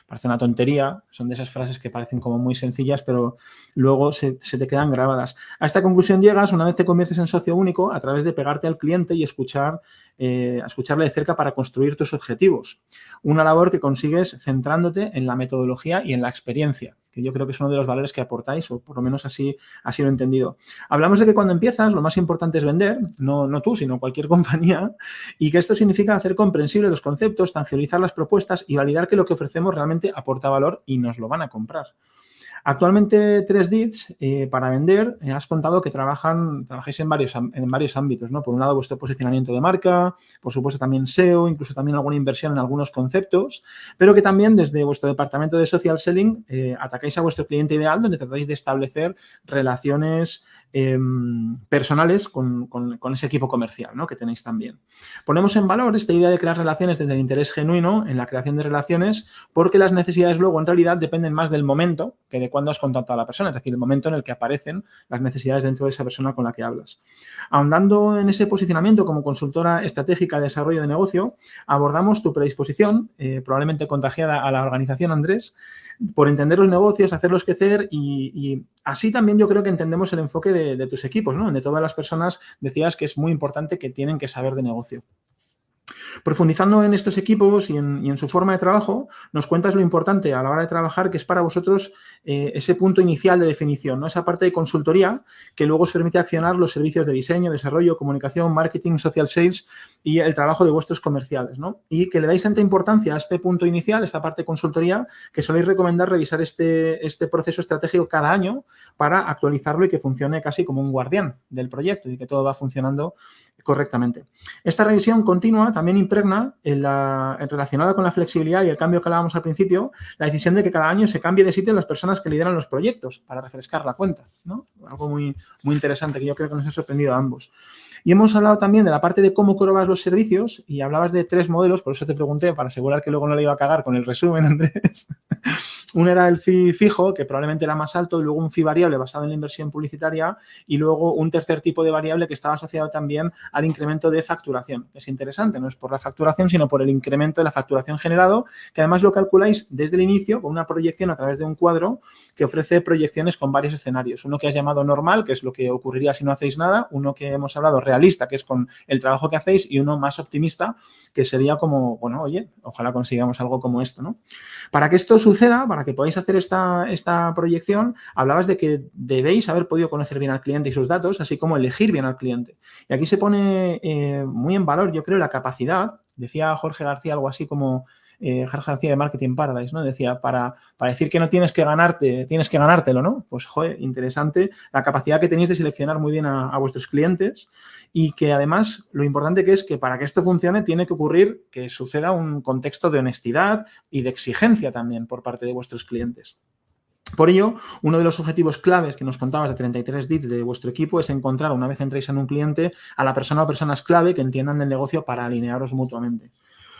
Parece una tontería, son de esas frases que parecen como muy sencillas, pero luego se te quedan grabadas. A esta conclusión llegas una vez te conviertes en socio único a través de pegarte al cliente y escucharle de cerca para construir tus objetivos. Una labor que consigues centrándote en la metodología y en la experiencia, que yo creo que es uno de los valores que aportáis, o por lo menos así lo he entendido. Hablamos de que cuando empiezas lo más importante es vender, no tú, sino cualquier compañía, y que esto significa hacer comprensibles los conceptos, tangibilizar las propuestas y validar que lo que ofrecemos realmente aporta valor y nos lo van a comprar. Actualmente 3DITS, para vender, has contado que trabajáis en varios ámbitos, ¿no? Por un lado, vuestro posicionamiento de marca, por supuesto también SEO, incluso también alguna inversión en algunos conceptos, pero que también desde vuestro departamento de social selling atacáis a vuestro cliente ideal, donde tratáis de establecer relaciones personales con ese equipo comercial, ¿no? Que tenéis también. Ponemos en valor esta idea de crear relaciones desde el interés genuino en la creación de relaciones, porque las necesidades luego en realidad dependen más del momento que de cuándo has contactado a la persona, es decir, el momento en el que aparecen las necesidades dentro de esa persona con la que hablas. Ahondando en ese posicionamiento como consultora estratégica de desarrollo de negocio, abordamos tu predisposición, probablemente contagiada a la organización, Andrés, por entender los negocios, hacerlos crecer y así también yo creo que entendemos el enfoque de tus equipos, ¿no? Donde todas las personas decías que es muy importante que tienen que saber de negocio. Profundizando en estos equipos y en su forma de trabajo, nos cuentas lo importante a la hora de trabajar, que es para vosotros ese punto inicial de definición, ¿no? Esa parte de consultoría que luego os permite accionar los servicios de diseño, desarrollo, comunicación, marketing, social sales y el trabajo de vuestros comerciales, ¿no? Y que le dais tanta importancia a este punto inicial, esta parte de consultoría, que soléis recomendar revisar este proceso estratégico cada año para actualizarlo y que funcione casi como un guardián del proyecto y que todo va funcionando correctamente. Esta revisión continua también impregna relacionada con la flexibilidad y el cambio que hablábamos al principio, la decisión de que cada año se cambie de sitio las personas que lideran los proyectos para refrescar la cuenta, ¿no? Algo muy, muy interesante que yo creo que nos ha sorprendido a ambos. Y hemos hablado también de la parte de cómo cobras los servicios y hablabas de 3 modelos, por eso te pregunté, para asegurar que luego no le iba a cagar con el resumen, Andrés. Uno era el fee fijo, que probablemente era más alto, y luego un fee variable basado en la inversión publicitaria y luego un tercer tipo de variable que estaba asociado también al incremento de facturación. Es interesante, no es por la facturación, sino por el incremento de la facturación generado, que además lo calculáis desde el inicio con una proyección a través de un cuadro que ofrece proyecciones con varios escenarios. Uno que has llamado normal, que es lo que ocurriría si no hacéis nada, uno que hemos hablado realista, que es con el trabajo que hacéis, y uno más optimista, que sería como, bueno, oye, ojalá consigamos algo como esto, ¿no? Para que esto suceda, para que podáis hacer esta proyección, hablabas de que debéis haber podido conocer bien al cliente y sus datos, así como elegir bien al cliente. Y aquí se pone muy en valor, yo creo, la capacidad, decía Jorge García algo así como Jorge García de Marketing Paradise, ¿no? Decía, para decir que no tienes que ganártelo, ¿no? Pues, joder, interesante la capacidad que tenéis de seleccionar muy bien a vuestros clientes y que además lo importante que es que para que esto funcione tiene que ocurrir que suceda un contexto de honestidad y de exigencia también por parte de vuestros clientes. Por ello, uno de los objetivos claves que nos contabas de 33DITS de vuestro equipo es encontrar, una vez entréis en un cliente, a la persona o personas clave que entiendan del negocio para alinearos mutuamente.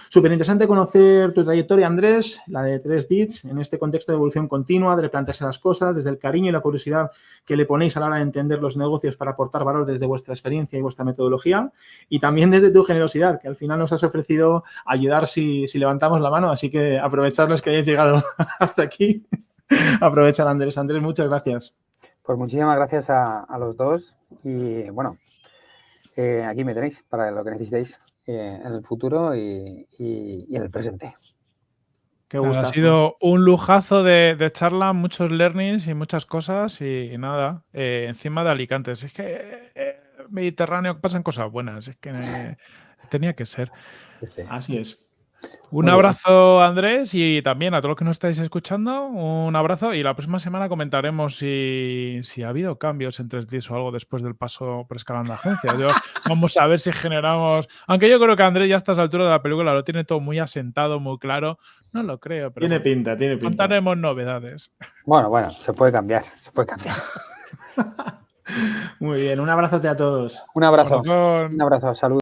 Súper interesante conocer tu trayectoria, Andrés, la de 3DITS, en este contexto de evolución continua, de replantearse las cosas, desde el cariño y la curiosidad que le ponéis a la hora de entender los negocios para aportar valor desde vuestra experiencia y vuestra metodología, y también desde tu generosidad, que al final nos has ofrecido ayudar si levantamos la mano, así que aprovechar los que hayáis llegado hasta aquí. Aprovechar, Andrés. Andrés, muchas gracias. Pues muchísimas gracias a los dos y bueno, aquí me tenéis para lo que necesitéis en el futuro y en el presente. Qué Ha gustazo. sido un lujazo de charla, muchos learnings y muchas cosas y nada, encima de Alicante. Si es que Mediterráneo pasan cosas buenas, es que tenía que ser. Sí. Así es. Un Muy bien. abrazo, Andrés, y también a todos los que nos estáis escuchando, un abrazo. Y la próxima semana comentaremos si ha habido cambios en 3Ds o algo después del paso por Escalando Agencias. Vamos a ver si generamos. Aunque yo creo que Andrés ya a estas alturas de la película lo tiene todo muy asentado, muy claro. No lo creo, pero Tiene bueno, pinta, tiene pinta. contaremos novedades. Bueno, se puede cambiar, se puede cambiar. Muy bien, un abrazote a todos. Un abrazo, Corazón. un abrazo, salud.